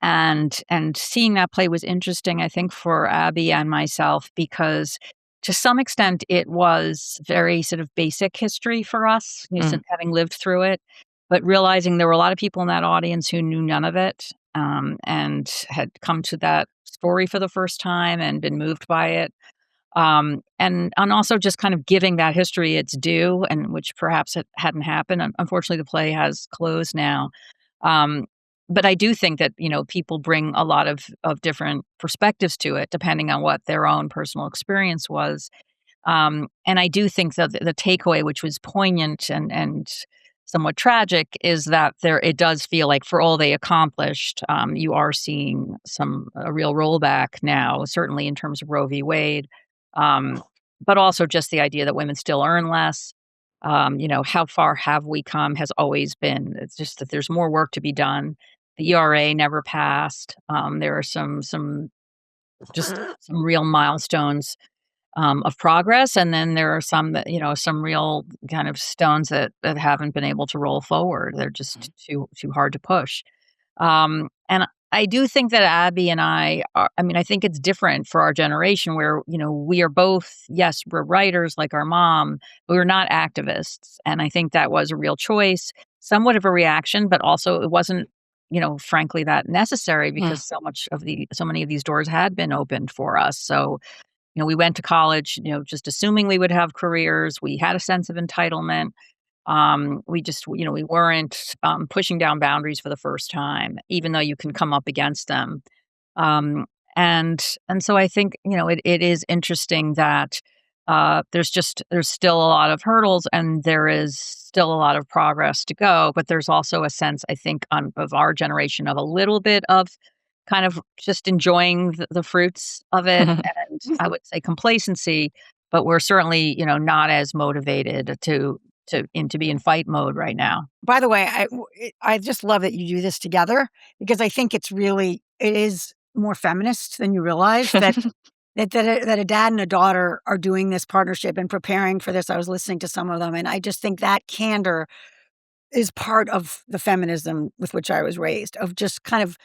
and seeing that play was interesting, I think, for Abby and myself, because to some extent it was very sort of basic history for us, Mm. since having lived through it, but realizing there were a lot of people in that audience who knew none of it, and had come to that story for the first time and been moved by it. And also just kind of giving that history its due, and which perhaps it hadn't happened. Unfortunately, the play has closed now. Um, but I do think that, people bring a lot of different perspectives to it, depending on what their own personal experience was. And I do think that the takeaway, which was poignant and somewhat tragic, is that it does feel like, for all they accomplished, you are seeing a real rollback now, certainly in terms of Roe v. Wade, um, but also just the idea that women still earn less. How far have we come has always been. It's just that there's more work to be done. The ERA never passed. There are some real milestones of progress, and then there are some that, some real kind of stones that haven't been able to roll forward. They're just too hard to push. And I do think that Abby and I mean, I think it's different for our generation, where, we are both, yes, we're writers like our mom, but we're not activists. And I think that was a real choice, somewhat of a reaction, but also it wasn't, frankly, that necessary, Mm. because so many of these doors had been opened for us. So, we went to college, just assuming we would have careers. We had a sense of entitlement. We just, we weren't pushing down boundaries for the first time, even though you can come up against them. Um, and so I think, it is interesting that there's still a lot of hurdles, and there is still a lot of progress to go. But there's also a sense, I think, of our generation, of a little bit of kind of just enjoying the fruits of it, and I would say complacency. But we're certainly, not as motivated to be in fight mode right now. By the way, I just love that you do this together, because I think it is more feminist than you realize, that a dad and a daughter are doing this partnership and preparing for this. I was listening to some of them, and I just think that candor is part of the feminism with which I was raised, of just kind of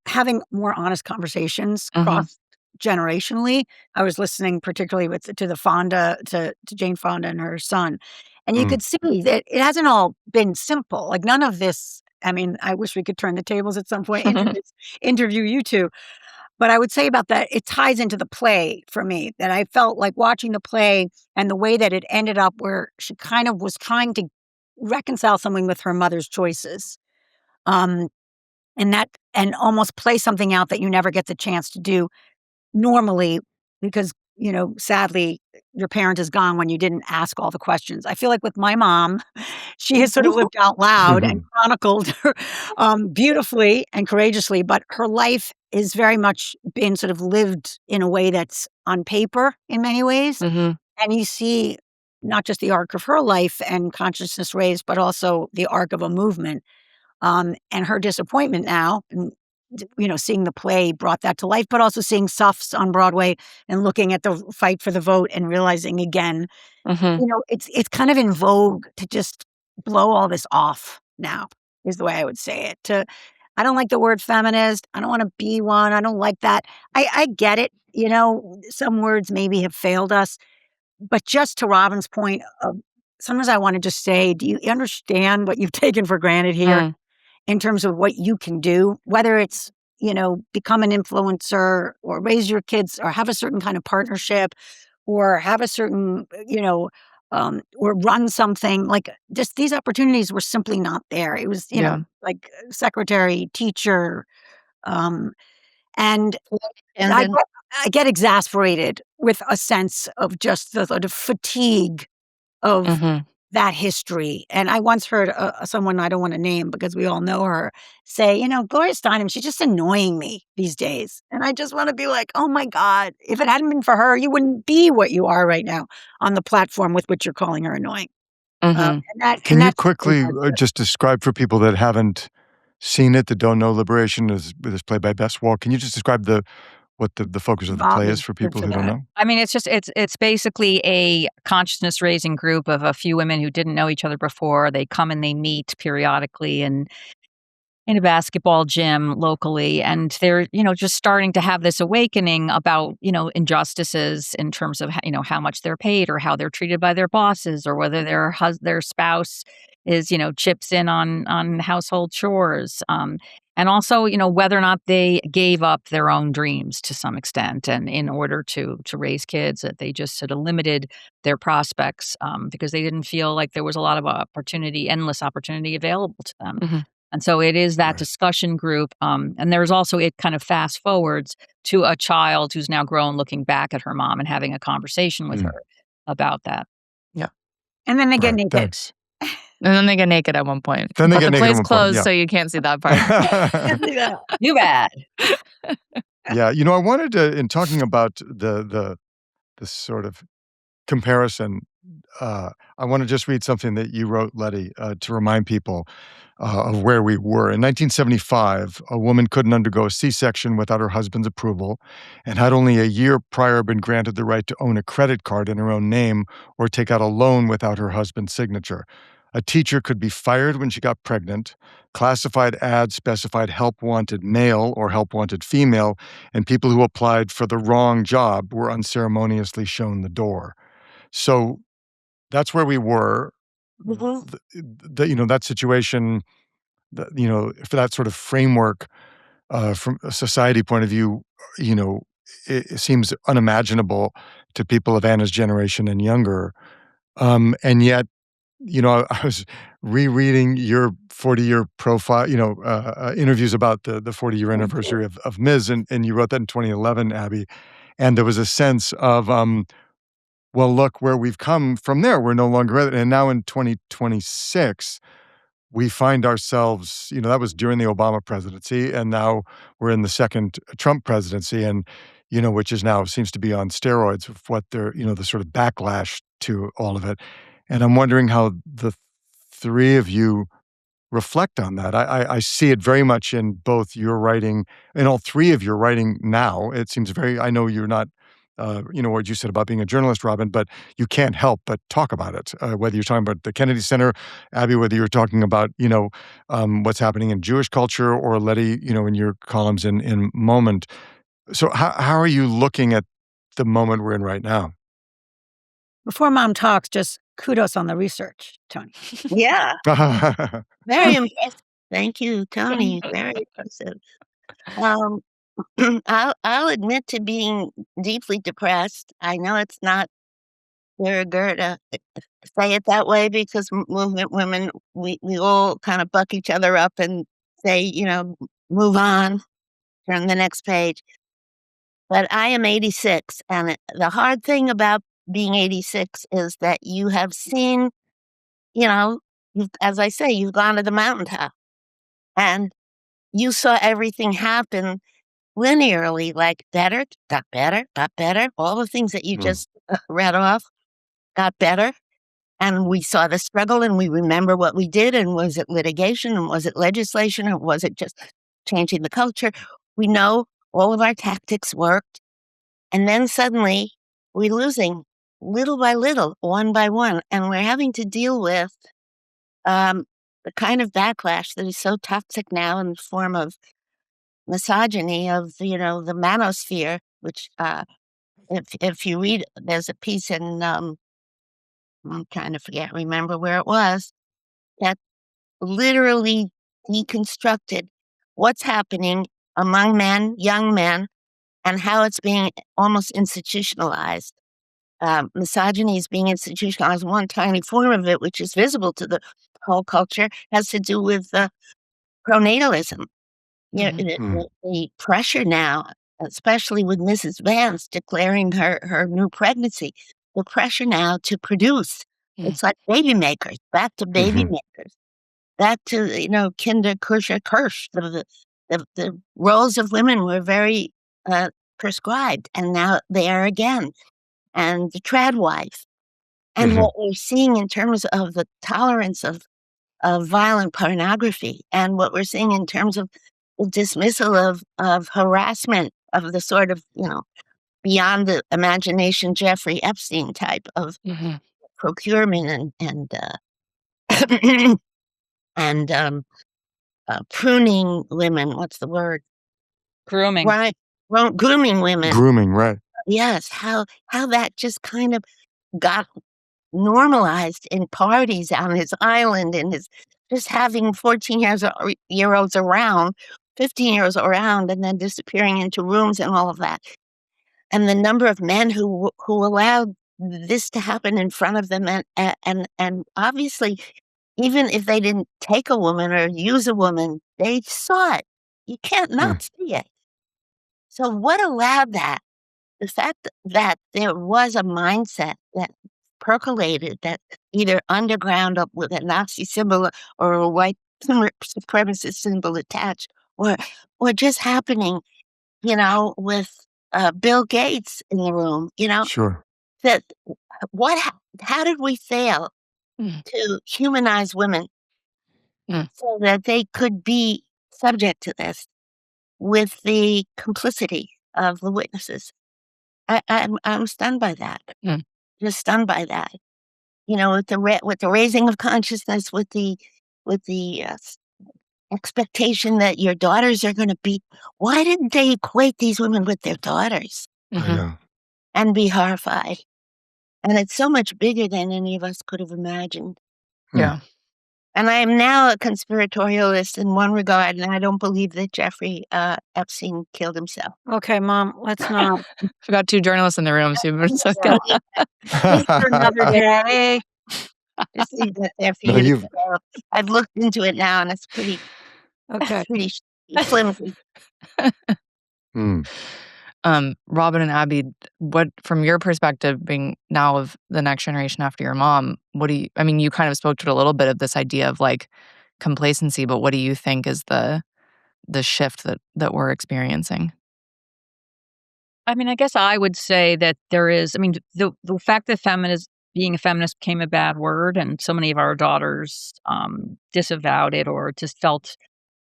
having more honest conversations Mhm. cross generationally. I was listening particularly to Jane Fonda and her son, and you Mm. could see that it hasn't all been simple. Like, none of this. I mean, I wish we could turn the tables at some point and interview you two. But I would say about that, it ties into the play for me, that I felt like watching the play and the way that it ended up, where she kind of was trying to reconcile something with her mother's choices. Um, and almost play something out that you never get the chance to do normally, because sadly, your parent is gone when you didn't ask all the questions. I feel like with my mom, she has sort of lived out loud and chronicled beautifully and courageously, but her life is very much been sort of lived in a way that's on paper in many ways. Mhm. And you see not just the arc of her life and consciousness raised, but also the arc of a movement. And her disappointment now, and, seeing the play brought that to life, but also seeing Suffs on Broadway and looking at the fight for the vote and realizing again, Mhm. it's kind of in vogue to just blow all this off now, is the way I would say it. I don't like the word feminist. I don't want to be one. I don't like that. I get it. Some words maybe have failed us, but just to Robin's point of sometimes I want to just say, do you understand what you've taken for granted here Mm. in terms of what you can do, whether it's, become an influencer or raise your kids or have a certain kind of partnership or have a certain, or run something like just these opportunities were simply not there. It was, Yeah. like secretary, teacher, um, and And I then get, I get exasperated with a sense of just the sort of fatigue of Mhm. that history. And I once heard someone I don't want to name because we all know her say, Gloria Steinem, she's just annoying me these days. And I just want to be like, oh my God, if it hadn't been for her, you wouldn't be what you are right now on the platform with which you're calling her annoying. Mhm. And Can you that's really quickly, hard to just describe for people that haven't seen it, that don't know Liberation is played by Bess Wall, can you just describe what the focus of the Bob play is is for good people for who don't that. know? I mean, it's basically a consciousness raising group of a few women who didn't know each other before. They come and they meet periodically and in a basketball gym locally, and they're, just starting to have this awakening about, injustices in terms of how much they're paid or how they're treated by their bosses or whether their spouse is, chips in on household chores. And also, whether or not they gave up their own dreams to some extent, and in order to raise kids, that they just sort of limited their prospects, because they didn't feel like there was a lot of opportunity, endless opportunity available to them. Mhm. And so it is that Right. discussion group, and there's also it kind of fast forwards to a child who's now grown looking back at her mom and having a conversation with Mm, her about that. Yeah. And then they get right, naked. thanks. And then they get naked at one point. Then they But get the naked at play's one point, closed, yeah. so you can't see that part. Yeah. Too bad. Yeah, I wanted to, in talking about the sort of comparison, I wanna just read something that you wrote, Letty, to remind people, of where we were. In 1975, a woman couldn't undergo a C-section without her husband's approval and had only a year prior been granted the right to own a credit card in her own name or take out a loan without her husband's signature. A teacher could be fired when she got pregnant. Classified ads specified help wanted male or help wanted female, and people who applied for the wrong job were unceremoniously shown the door. So that's where we were. mhm. That situation, for that sort of framework, from a society point of view, you know, it seems unimaginable to people of Anna's generation and younger. And yet, I was rereading your 40-year profile, interviews about the 40-year Thank you. anniversary of Ms., and you wrote that in 2011, Abby. And there was a sense of, well, look where we've come from there. We're no longer at it. And now in 2026, we find ourselves, that was during the Obama presidency, and now we're in the second Trump presidency, and, which is now seems to be on steroids of what they're, the sort of backlash to all of it. And I'm wondering how the three of you reflect on that. I see it very much in both your writing, in all three of your writing now. It seems very, I know you're not, what you said about being a journalist, Robin, but you can't help but talk about it. Whether you're talking about the Kennedy Center, Abby, whether you're talking about, what's happening in Jewish culture, or Letty, in your columns in Moment. So how are you looking at the moment we're in right now? Before mom talks, just kudos on the research, Tony. Yeah, very impressive. Thank you, Tony. Very impressive. Um, I'll admit to being deeply depressed. I know it's not de rigueur to say it that way because movement women, we all kind of buck each other up and say, move on, turn the next page. but I am 86, and the hard thing about being 86 is that you have seen, you know, as I say, you've gone to the mountaintop, and you saw everything happen linearly, like better, got better. All the things that you Mm. just read off got better. And we saw the struggle and we remember what we did. And was it litigation and was it legislation or was it just changing the culture? We know all of our tactics worked. And then suddenly we're losing little by little, one by one. And we're having to deal with um, the kind of backlash that is so toxic now in the form of misogyny of, the manosphere, which if you read, there's a piece in, I'm trying to remember where it was, that literally deconstructed what's happening among men, young men, and how it's being almost institutionalized. Misogyny is being institutionalized. One tiny form of it, which is visible to the whole culture, has to do with pronatalism. Yeah, Mhm. the pressure now, especially with Mrs. Vance declaring her new pregnancy, the pressure now to produce. Mm. It's like baby makers, back to baby Mhm. makers, back to, Kinder, Kusher, Kirsch. The roles of women were very, prescribed, and now they are again, and the trad wife. And Mhm. what we're seeing in terms of the tolerance of violent pornography and what we're seeing in terms of the dismissal of harassment of the sort of, beyond the imagination Jeffrey Epstein type of Mhm. procurement and pruning women. What's the word? Grooming. Right. Well, grooming women. Grooming, right. Yes. How that just kind of got normalized in parties on his island and his just having 14 year olds around, 15 years around, and then disappearing into rooms and all of that. And the number of men who allowed this to happen in front of them, and obviously, even if they didn't take a woman or use a woman, they saw it. You can't Mm. not see it. So what allowed that? The fact that there was a mindset that percolated, that either underground up with a Nazi symbol or a white supremacist symbol attached, or just happening, with Bill Gates in the room, Sure. that how did we fail Mm. to humanize women Mm. so that they could be subject to this with the complicity of the witnesses? I'm stunned by that. Mm. Just stunned by that. With the raising of consciousness, with the expectation that your daughters are gonna be, why didn't they equate these women with their daughters I Mhm. know. and be horrified? And it's so much bigger than any of us could have imagined. Mm. Yeah. And I am now a conspiratorialist in one regard, and I don't believe that Jeffrey, Epstein killed himself. Okay, Mom, let's not. We got 2 journalists in the room, so we're just So, gonna just for another day. Just leave that there for No, you to you've develop. I've looked into it now, and it's pretty Okay. pretty flimsy. Mm. Robin and Abby, what from your perspective, being now of the next generation after your mom, what do you I mean, you kind of spoke to it a little bit of this idea of, like, complacency, but what do you think is the shift that we're experiencing? I mean, I guess I would say that there is. I mean, the fact that feminist being a feminist became a bad word, and so many of our daughters disavowed it or just felt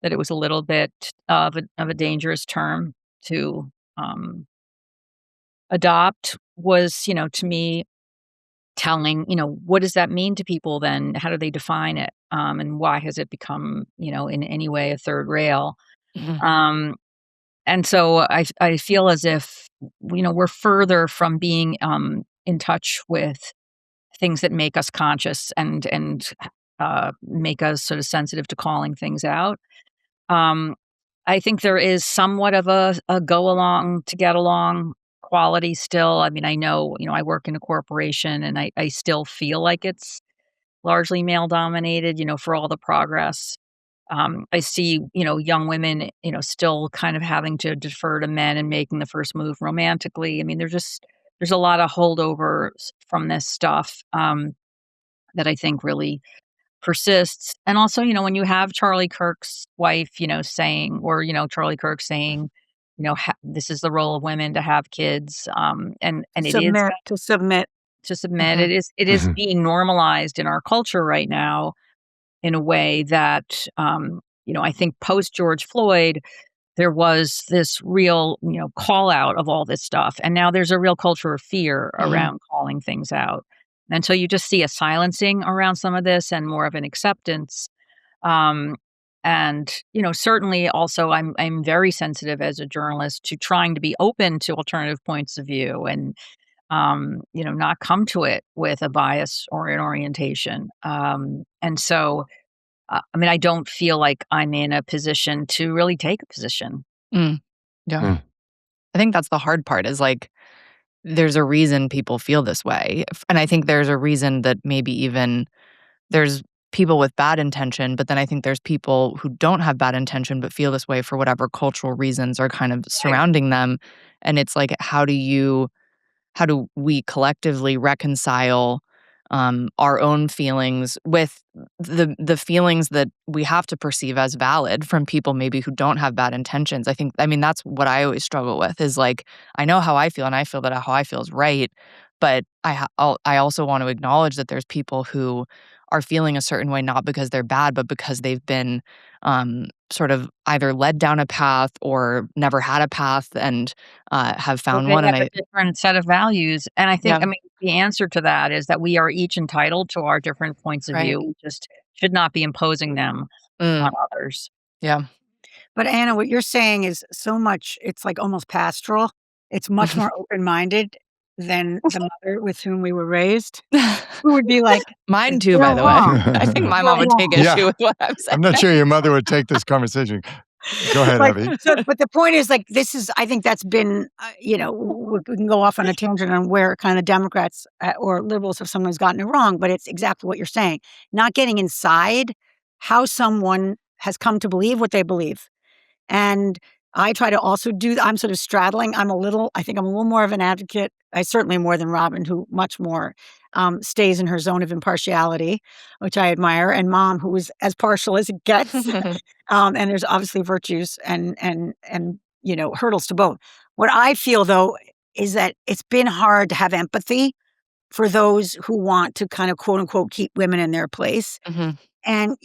that it was a little bit of a dangerous term to um, adopt was, to me, telling. What does that mean to people? Then how do they define it? And why has it become, in any way a third rail? Mhm. Um, And so I feel as if, we're further from being, in touch with things that make us conscious and make us sort of sensitive to calling things out. Um, I think there is somewhat of a go along to get along quality still. I mean, I know, I work in a corporation and I still feel like it's largely male dominated, for all the progress. I see, young women, still kind of having to defer to men and making the first move romantically. I mean, there's a lot of holdovers from this stuff that I think really persists. And also, when you have Charlie Kirk's wife, saying, or, Charlie Kirk saying, this is the role of women to have kids, and it is To submit. to submit. Mhm. It is being normalized in our culture right now in a way that, I think post George Floyd, there was this real, call out of all this stuff. And now there's a real culture of fear Mhm. around calling things out. And so you just see a silencing around some of this and more of an acceptance. Um, and, certainly also I'm very sensitive as a journalist to trying to be open to alternative points of view and, not come to it with a bias or an orientation. And so, I mean, I don't feel like I'm in a position to really take a position. Mm. Yeah. Mm. I think that's the hard part is, like, there's a reason people feel this way, and I think there's a reason that maybe even there's people with bad intention, but then I think there's people who don't have bad intention but feel this way for whatever cultural reasons are kind of Right. surrounding them, and it's like, how do we collectively reconcile our own feelings with the feelings that we have to perceive as valid from people maybe who don't have bad intentions? I mean, that's what I always struggle with is like, I know how I feel and I feel that how I feel is right, but I also want to acknowledge that there's people who are feeling a certain way not because they're bad, but because they've been sort of either led down a path or never had a path and have Or found they one. And have a different set of values, and I think, Yeah, I mean, the answer to that is that we are each entitled to our different points of right. view. We just should not be imposing them on Mm, others. yeah. But Anna, what you're saying is so much it's like almost pastoral. It's much more open-minded than the mother with whom we were raised, who would be like, Mine too, "You're by the way. wrong. I think my You're mom would take wrong." issue Yeah. with what I'm I'm not saying. sure your mother would take this conversation. Go ahead, Like, Abby. but the point is, like, this is I think that's been, we can go off on a tangent on where kind of Democrats, or liberals have sometimes gotten it wrong, but it's exactly what you're saying. Not getting inside how someone has come to believe what they believe. And I try to also I'm sort of straddling. I think I'm a little more of an advocate. I certainly am more than Robin, who much more stays in her zone of impartiality, which I admire, and Mom, who is as partial as it gets. And there's obviously virtues and hurdles to both. What I feel though is that it's been hard to have empathy for those who want to kind of quote unquote keep women in their place. Mhm. And,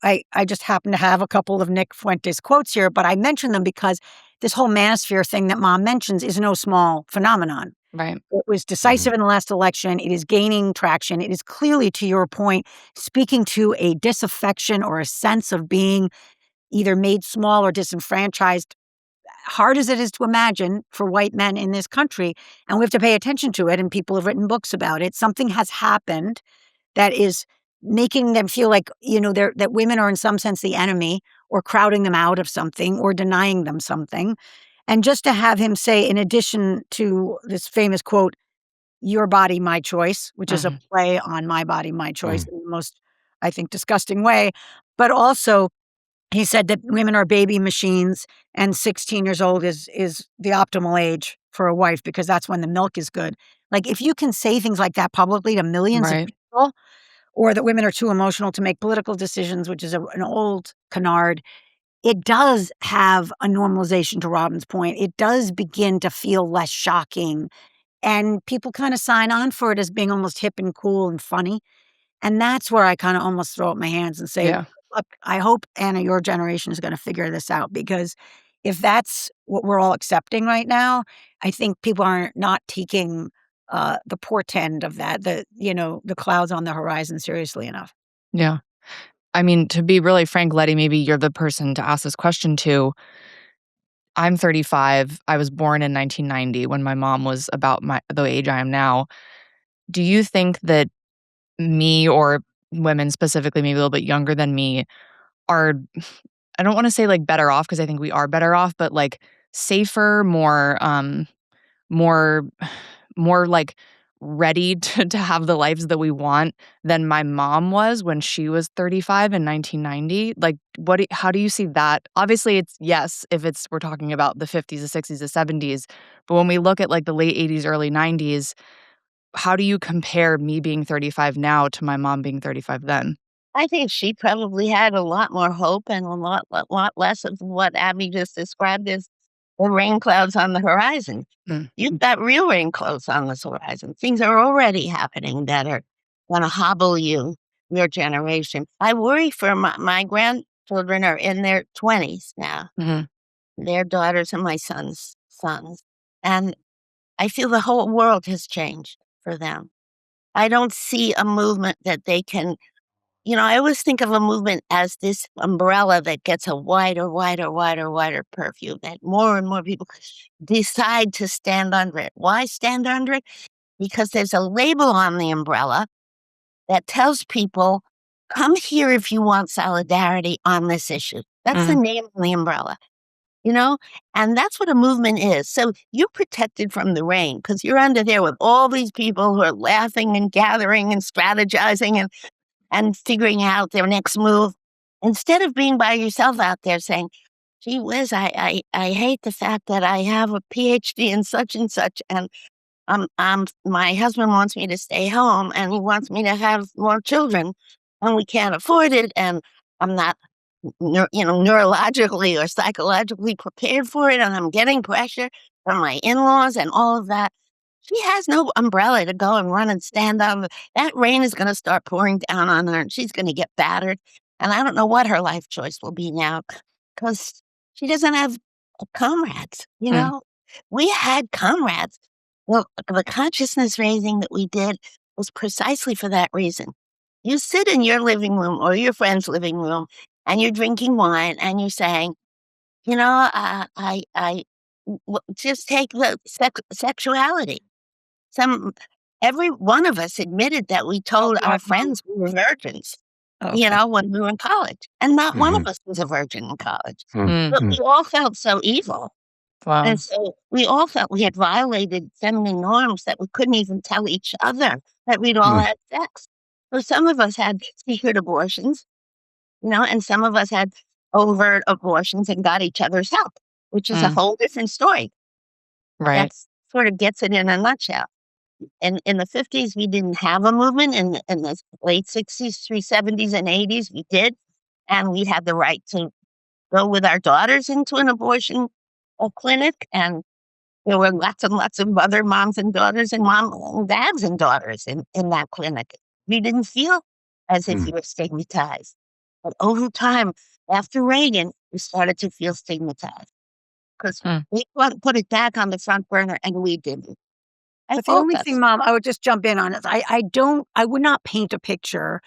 I just happen to have a couple of Nick Fuentes quotes here, but I mention them because this whole manosphere thing that Mom mentions is no small phenomenon. Right. It was Mhm. decisive in the last election. It is gaining traction. It is clearly, to your point, speaking to a disaffection or a sense of being either made small or disenfranchised, hard as it is to imagine for white men in this country. And we have to pay attention to it. And people have written books about it. Something has happened that is making them feel like, that women are in some sense the enemy or crowding them out of something or denying them something. And just to have him say, in addition to this famous quote, "Your body, my choice," which is a Mhm. play on "My body, my choice" Mm. in the most, I think, disgusting way. But also, he said that women are baby machines and 16 years old is the optimal age for a wife because that's when the milk is good. Like, if you can say things like that publicly to millions of Right. people, or that women are too emotional to make political decisions, which is an old canard, it does have a normalization, to Robin's point. It does begin to feel less shocking, and people kinda sign on for it as being almost hip and cool and funny, and that's where I kinda almost throw up my hands and say, Yeah. "Look, I hope, Anna, your generation is gonna figure this out," because if that's what we're all accepting right now, I think people are not taking, the portend of that, the clouds on the horizon seriously enough. Yeah. I mean, to be really frank, Letty, maybe you're the person to ask this question to. I'm 35. I was born in 1990 when my mom was about the age I am now. Do you think that me or women specifically, maybe a little bit younger than me, are I don't wanna say, like, better off because I think we are better off, but, like, safer, more, more, like, ready to have the lives that we want than my mom was when she was 35 in 1990? Like, how do you see that? Obviously, it's yes, if we're talking about the 50s, the 60s, the 70s, but when we look at, like, the late 80s, early 90s, how do you compare me being 35 now to my mom being 35 then? I think she probably had a lot more hope and a lot less of what Abby just described as the rain clouds on the horizon. Mm. You've got real rain clouds on this horizon. Things are already happening that are gonna hobble your generation. I worry for my grandchildren are in their 20s now. Mhm. Their daughters and my son's sons, and I feel the whole world has changed for them. I don't see a movement that they can I always think of a movement as this umbrella that gets a wider, wider, wider, wider purview, that more and more people decide to stand under it. Why stand under it? Because there's a label on the umbrella that tells people, come here if you want solidarity on this issue. That's the Mhm. name on the umbrella, you know? And that's what a movement is. So you're protected from the rain because you're under there with all these people who are laughing and gathering and strategizing and figuring out their next move instead of being by yourself out there saying, "Gee whiz, I hate the fact that I have a PhD in such and such, and my husband wants me to stay home, and he wants me to have more children, and we can't afford it, and I'm not, neurologically or psychologically prepared for it, and I'm getting pressure from my in-laws and all of that." She has no umbrella to go and run and stand on that rain is gonna start pouring down on her, and she's gonna get battered, and I don't know what her life choice will be now, because she doesn't have comrades, you Mm. know? We had comrades. Well, the consciousness raising that we did was precisely for that reason. You sit in your living room or your friend's living room, and you're drinking wine, and you're saying, just take the sexuality. Some every one of us admitted that we Oh, told our God, no. friends we were virgins, Okay. when we were in college, and not one of Mhm. us was a virgin in college. Mm, Mm. But mm, we all felt so evil, Wow. and so we all felt we had violated feminine norms that we couldn't even tell each other that we'd all mm, had sex. So some of us had secret abortions, and some of us had overt abortions and got each other's help, which is a Mm. whole different story. Right. That's sort of gets it in a nutshell. In the '50s, we didn't have a movement. In the late '60s through '70s and '80s, we did, and we had the right to go with our daughters into an abortion, clinic, and there were lots and lots of other moms and daughters and mom and dads and daughters in that clinic. We didn't feel as if mm. we were stigmatized, but over time, after Reagan, we started to feel stigmatized because Mm. they put it back on the front burner, and we didn't. I But the fault only thing, us. Mom, I would just jump in on is I would not paint a picture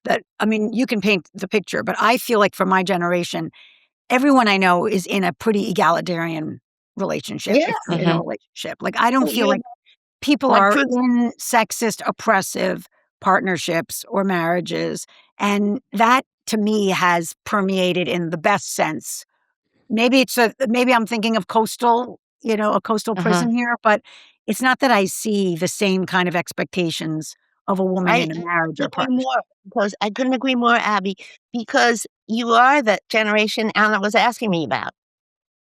that I mean, you can paint the picture, but I feel like for my generation, everyone I know is in a pretty egalitarian relationship, Yeah. if they're in a Mhm. relationship. Like, I don't Oh, feel you're like people not are true. in sexist, oppressive partnerships or marriages, and that, to me, has permeated in the best sense. Maybe I'm thinking of a coastal Uh-huh. prison here, but it's not that I see the same kind of expectations of a woman I in a couldn't marriage or agree partnership. more because I couldn't agree more, Abby, because you are that generation Anna was asking me about.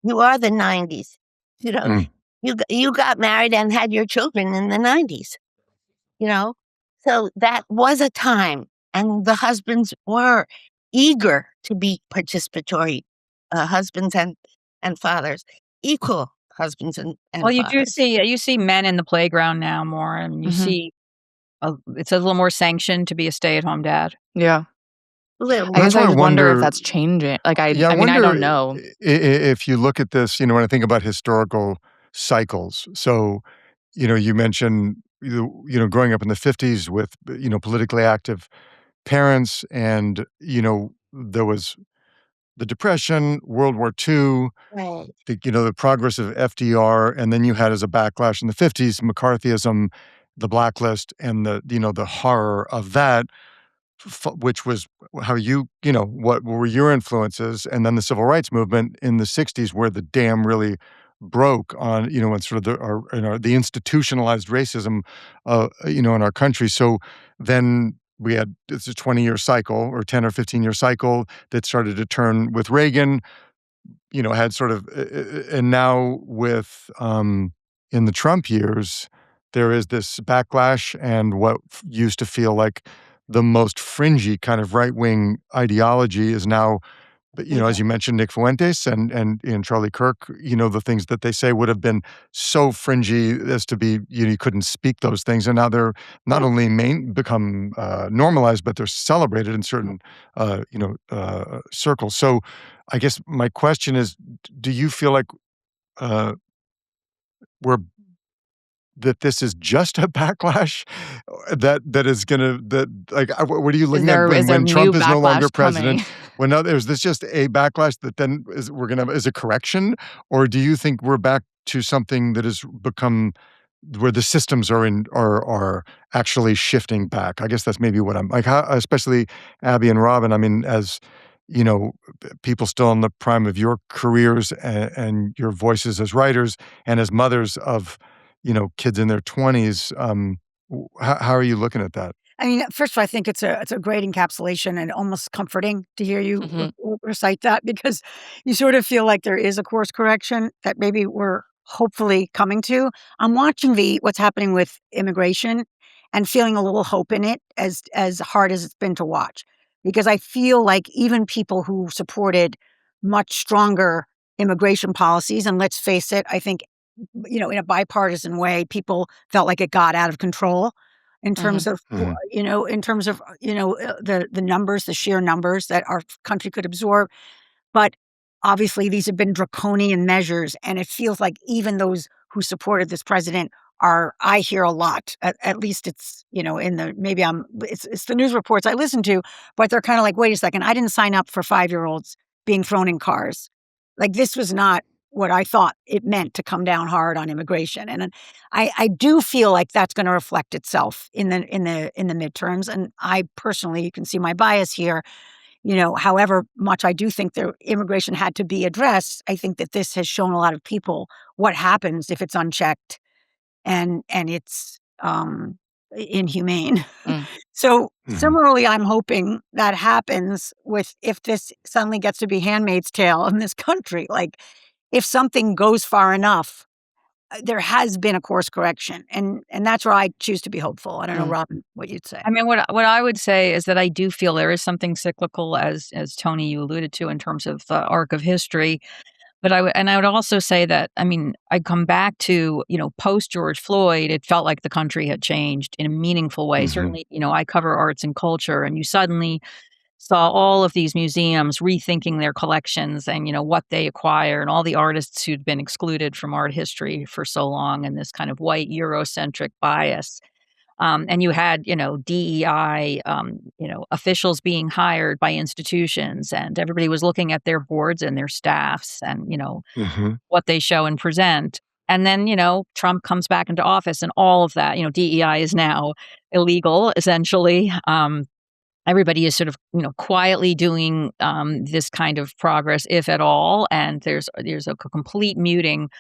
You are the '90s. You know, Mm. you got married and had your children in the '90s, you know? So that was a time, and the husbands were eager to be participatory, husbands and fathers, equal husbands Well, and you do fathers. see men in the playground now more, and you Mhm. see it's a little more sanctioned to be a stay-at-home dad. Yeah. A little I Well, bit. that's guess why I I just wonder if wonder. that's changing. Like, Yeah, I I mean, I wonder don't know. if you look at this, when I think about historical cycles. So, you mentioned, growing up in the '50s with, politically active parents and, there was the Depression, World War II, Right. the progress of FDR, and then you had as a backlash in the '50s, McCarthyism, the blacklist, and the horror of that, which was how what were your influences, and then the civil rights movement in the '60s, where the dam really broke on, when sort of the institutionalized racism, in our country. So then we had it's a 20-year cycle or 10 or 15-year cycle that started to turn with Reagan, had sort of, and now with, in the Trump years, there is this backlash and what used to feel like the most fringy kind of right-wing ideology is now, but, as you mentioned, Nick Fuentes and Charlie Kirk, the things that they say would have been so fringy as to be, you couldn't speak those things, and now they're not only become normalized, but they're celebrated in certain, circles. So, I guess my question is, do you feel like uh, we're that this is just a backlash that is gonna that like what are you Is looking at there when is there new Trump is no longer backlash coming? president? When now is this just a backlash that then is a correction, or do you think we're back to something that has become where the systems are actually shifting back? I guess that's maybe what I'm like. How, especially Abby and Robin. I mean, as people still in the prime of your careers and your voices as writers and as mothers of kids in their 20s. How are you looking at that? I mean, first of all, I think it's a great encapsulation and almost comforting to hear you Mhm, recite that because you sort of feel like there is a course correction that maybe we're hopefully coming to. I'm watching the what's happening with immigration and feeling a little hope in it as hard as it's been to watch. Because I feel like even people who supported much stronger immigration policies, and let's face it, I think, in a bipartisan way, people felt like it got out of control in terms mhm, of, Mhm, the numbers, the sheer numbers that our country could absorb. But obviously, these have been draconian measures, and it feels like even those who supported this president I hear a lot. At least it's, in the maybe it's the news reports I listen to, but they're kind of like, wait a second, I didn't sign up for 5-year-olds being thrown in cars. Like this was not what I thought it meant to come down hard on immigration. And I do feel like that's going to reflect itself in the midterms. And I personally, you can see my bias here, however much I do think the immigration had to be addressed, I think that this has shown a lot of people what happens if it's unchecked and it's inhumane. mm, So mhm. similarly, I'm hoping that happens with if this suddenly gets to be Handmaid's Tale in this country. Like if something goes far enough, there has been a course correction, and that's where I choose to be hopeful. I don't know, mm, Robin, what you'd say. I mean, what I would say is that I do feel there is something cyclical, as Tony you alluded to in terms of the arc of history. But I would also say that I mean I come back to post George Floyd, it felt like the country had changed in a meaningful way. Mhm, Certainly, I cover arts and culture, and you suddenly saw all of these museums rethinking their collections and what they acquire, and all the artists who'd been excluded from art history for so long, and this kind of white Eurocentric bias. And you had, DEI, officials being hired by institutions, and everybody was looking at their boards and their staffs and, mhm, what they show and present. And then, Trump comes back into office and all of that, DEI is now illegal, essentially. Everybody is sort of, quietly doing this kind of progress, if at all. And there's a complete muting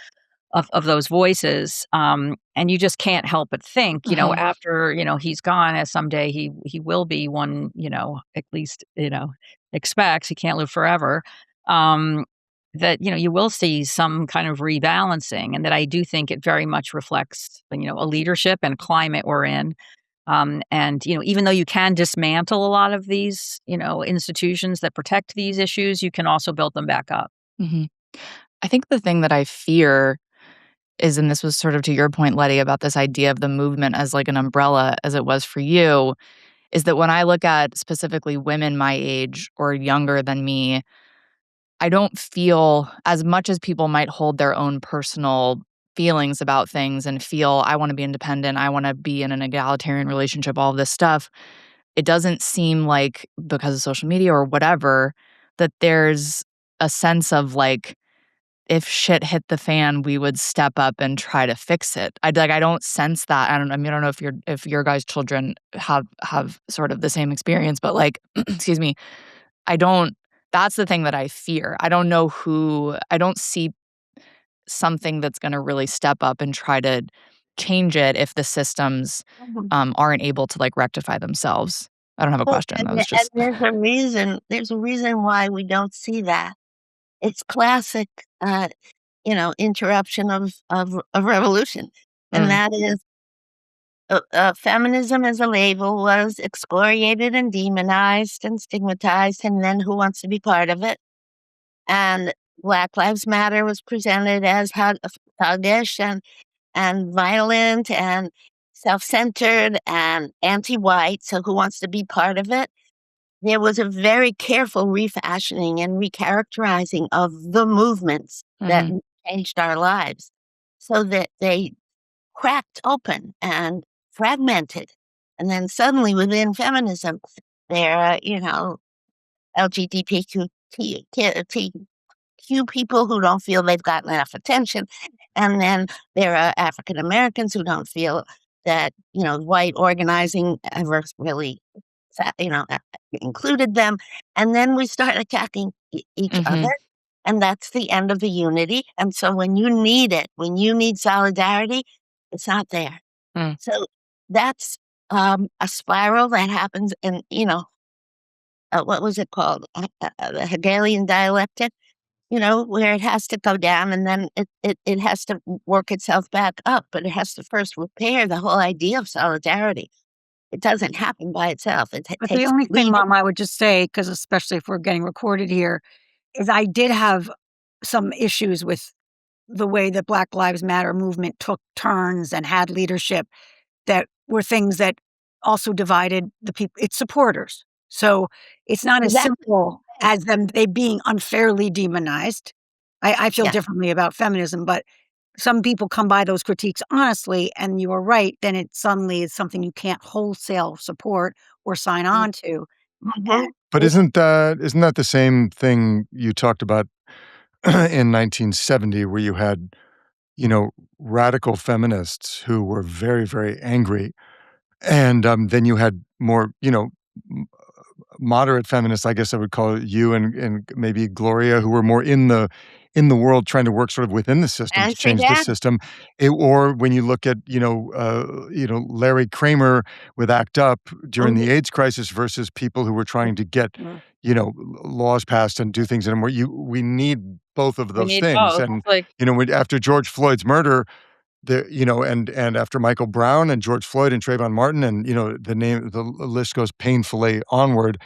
of those voices, and you just can't help but think, mhm, after, he's gone, as someday he will be one, at least, expects, he can't live forever, that, you will see some kind of rebalancing, and that I do think it very much reflects, a leadership and climate we're in. And, even though you can dismantle a lot of these, institutions that protect these issues, you can also build them back up. mhm. I think the thing that I fear is, and this was sort of to your point, Letty, about this idea of the movement as like an umbrella as it was for you, is that when I look at specifically women my age or younger than me, I don't feel as much as people might hold their own personal feelings about things and feel I want to be independent, I want to be in an egalitarian relationship, all of this stuff. It doesn't seem like because of social media or whatever that there's a sense of like if shit hit the fan, we would step up and try to fix it. I don't sense that. I mean, I don't know if your guys' children have sort of the same experience, but like, excuse me, I don't that's the thing that I fear. I don't know who I don't see something that's gonna really step up and try to change it if the systems, Mhm. aren't able to, like, rectify themselves. I don't have a Well, question. That and was just there's a reason why we don't see that. It's classic, interruption of revolution, and Mm, that is, feminism as a label was excoriated and demonized and stigmatized, and then who wants to be part of it? And Black Lives Matter was presented as thuggish and violent and self-centered and anti-white, so who wants to be part of it? There was a very careful refashioning and recharacterizing of the movements that mhm, changed our lives so that they cracked open and fragmented. And then suddenly within feminism, there are, LGBTQ people who don't feel they've gotten enough attention. And then there are African Americans who don't feel that, white organizing ever really, included them. And then we start attacking each other. mhm, And that's the end of the unity. And so when you need it, when you need solidarity, it's not there. mm. So that's a spiral that happens in, what was it called? The Hegelian dialectic, where it has to go down and then it has to work itself back up, but it has to first repair the whole idea of solidarity. It doesn't happen by itself. It But the takes only thing, leaders. Mom, I would just say, because especially if we're getting recorded here, is I did have some issues with the way the Black Lives Matter movement took turns and had leadership that were things that also divided the people its supporters. So, it's not as Exactly. simple as them they being unfairly demonized. I feel Yeah. differently about feminism, but some people come by those critiques honestly, and you are right, then it suddenly is something you can't wholesale support or sign on to. Mhm. But Yeah. isn't that the same thing you talked about in 1970 where you had, you know, radical feminists who were very, very angry, and, then you had more, moderate feminists, I guess I would call you and maybe Gloria, who were more in the world trying to work sort of within the system to change the Anti-that. system. Or when you look at, Larry Kramer with ACT UP during Mhm. the AIDS crisis versus people who were trying to get, Mm. laws passed and do things in a more we need both of We those need things. both, And, like after George Floyd's murder, and after Michael Brown and George Floyd and Trayvon Martin and, the list goes painfully onward.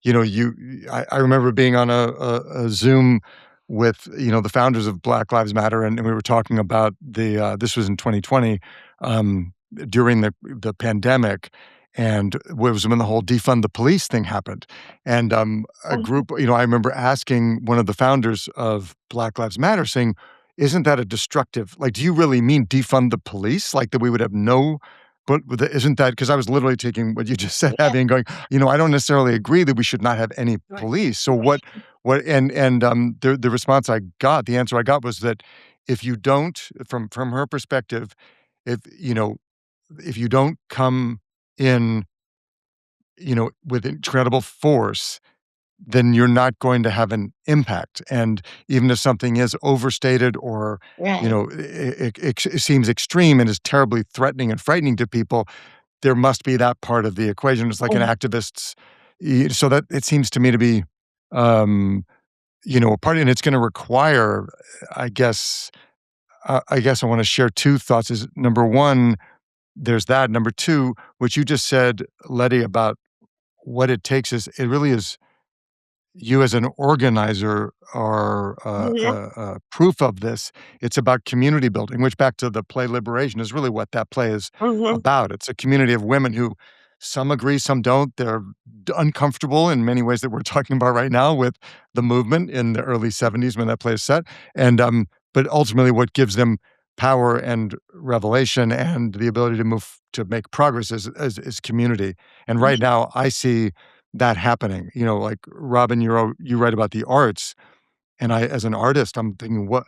I remember being on a Zoom with, the founders of Black Lives Matter, and we were talking about this was in 2020, during the pandemic, and it was when the whole defund the police thing happened. And, a Mhm. group I remember asking one of the founders of Black Lives Matter saying, "Isn't that a destructive like, do you really mean defund the police? Like, that we would have no but with the isn't that?" 'Cause I was literally taking what you just said, Yeah. Abby, and going, "I don't necessarily agree that we should not have any Right. police." So what the response I got, the answer I got was that if you don't from her perspective, if, if you don't come in, with incredible force, then you're not going to have an impact. And even if something is overstated or, Right. it seems extreme and is terribly threatening and frightening to people, there must be that part of the equation. It's like an Mhm. activist's so that it seems to me to be, um, a part and it's gonna require, I guess I wanna share 2 thoughts is number 1, there's that. Number 2, what you just said, Letty, about what it takes is it really is you as an organizer are Mhm. proof of this. It's about community building, which back to the play Liberation is really what that play is Mhm. about. It's a community of women who some agree, some don't. They're uncomfortable in many ways that we're talking about right now with the movement in the early 70s when that play is set. And but ultimately what gives them power and revelation and the ability to move to make progress is community. And right now I see that happening. Like Robin, you write about the arts, and I, as an artist, I'm thinking, what,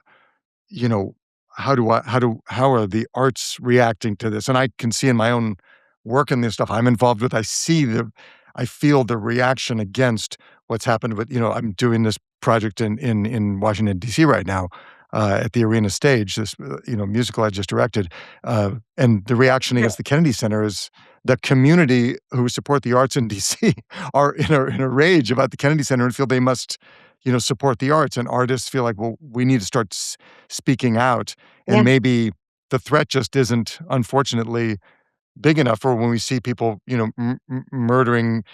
you know, how are the arts reacting to this? And I can see in my own work and the stuff I'm involved with, I feel the reaction against what's happened with, I'm doing this project in Washington D.C. right now, at the arena stage, this, musical I just directed. And the reaction against the Kennedy Center is the community who support the arts in DC are in a rage about the Kennedy Center and feel they must, support the arts. And artists feel like, well, we need to start speaking out. And Yeah. maybe the threat just isn't, unfortunately, big enough for when we see people, murdering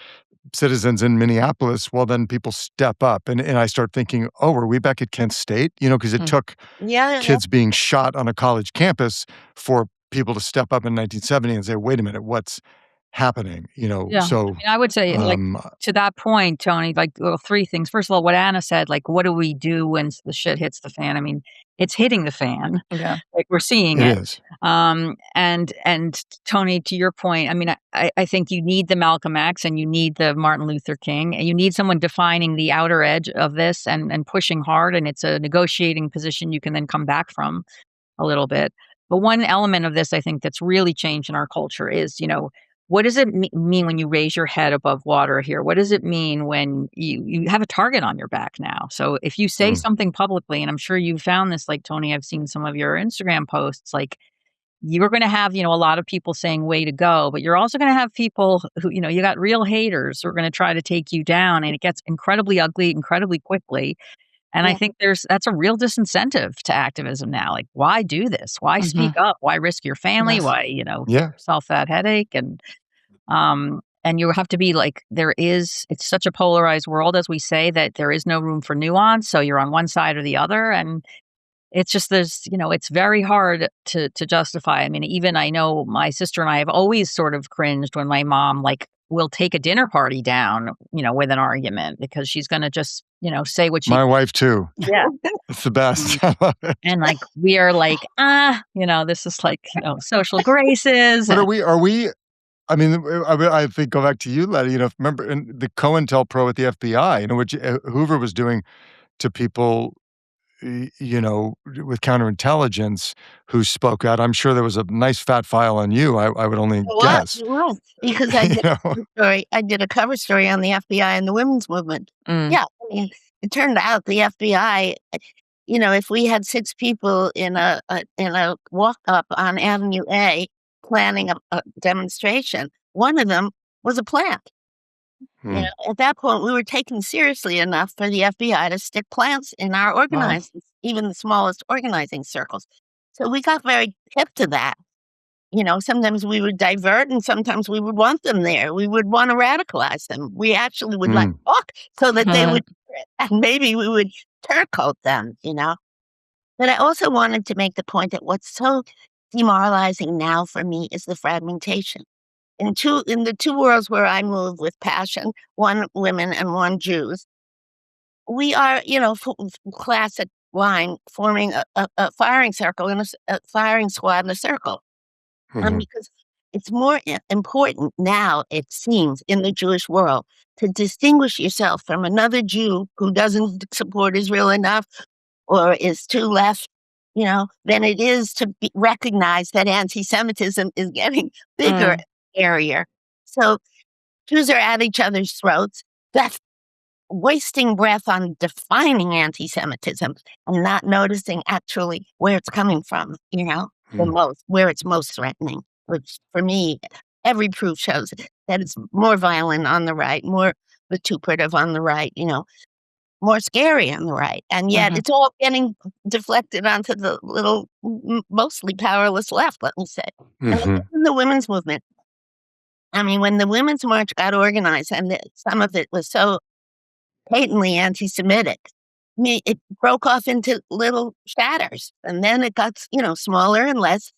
citizens in Minneapolis, well, then people step up. And I start thinking, oh, are we back at Kent State? Because it took Yeah. kids being shot on a college campus for people to step up in 1970 and say, wait a minute, what's happening? Yeah. So, I mean, I would say, to that point, Tony, well, three things. First of all, what Anna said, what do we do when the shit hits the fan? I mean, it's hitting the fan. Yeah. We're seeing it it. is. And Tony, to your point, I mean, I think you need the Malcolm X and you need the Martin Luther King, and you need someone defining the outer edge of this and pushing hard. And it's a negotiating position you can then come back from a little bit. But one element of this, I think, that's really changed in our culture is, what does it mean when you raise your head above water here? What does it mean when you have a target on your back now? So if you say something publicly, and I'm sure you found this, Tony, I've seen some of your Instagram posts, you're going to have, a lot of people saying way to go, but you're also going to have people who, you got real haters who are going to try to take you down, and it gets incredibly ugly incredibly quickly. And I think that's a real disincentive to activism now. Why do this? Why speak up? Why risk your family? Yes. Why, give yourself that headache? And you have to be it's such a polarized world, as we say, that there is no room for nuance. So you're on one side or the other. And it's just, it's very hard to justify. I mean, even I know my sister and I have always sort of cringed when my mom, will take a dinner party down, with an argument, because she's going to just, say what she. My wife too. Yeah. It's the best. I love it. And we are this is social graces. But are we, I mean, I think, go back to you, Letty, remember in the COINTELPRO at the FBI, which Hoover was doing to people, with counterintelligence who spoke out. I'm sure there was a nice fat file on you. I would only guess. It was, because I did a cover story on the FBI and the women's movement. Yeah, I mean, it turned out the FBI, if we had 6 people in a walk up on Avenue A planning a demonstration, one of them was a plant. At that point, we were taken seriously enough for the FBI to stick plants in our organizing, even the smallest organizing circles. So we got very hip to that. Sometimes we would divert, and sometimes we would want them there. We would want to radicalize them. We actually would talk so that they would, and maybe we would turncoat them, But I also wanted to make the point that what's so demoralizing now for me is the fragmentation. In the 2 worlds where I move with passion, one women and one Jews, we are, classic line, forming a firing circle and a firing squad in a circle. Because it's more important now, it seems, in the Jewish world to distinguish yourself from another Jew who doesn't support Israel enough or is too left, than it is to recognize that anti-Semitism is getting bigger. Area. So Jews are at each other's throats. That's wasting breath on defining anti-Semitism and not noticing actually where it's coming from, where it's most threatening, which for me, every proof shows that it's more violent on the right, more vituperative on the right, more scary on the right. And yet it's all getting deflected onto the little, mostly powerless left, let me say. And in the women's movement, I mean, when the Women's March got organized, and some of it was so patently anti-Semitic, it broke off into little shatters, and then it got, smaller and less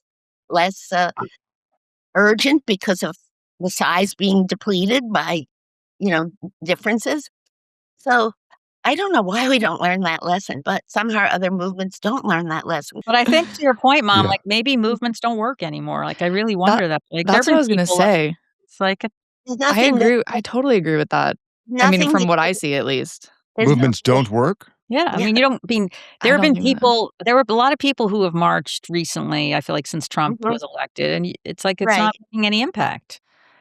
urgent because of the size being depleted by, differences. So I don't know why we don't learn that lesson, but somehow other movements don't learn that lesson. But I think, to your point, Mom, maybe movements don't work anymore. I really wonder that. That's what I was going to say. It's I agree. I totally agree with that. I mean, from what I see, at least. Movements don't work? Yeah. I mean, there have been people, there were a lot of people who have marched recently, I feel like, since Trump was elected. And it's it's not making any impact.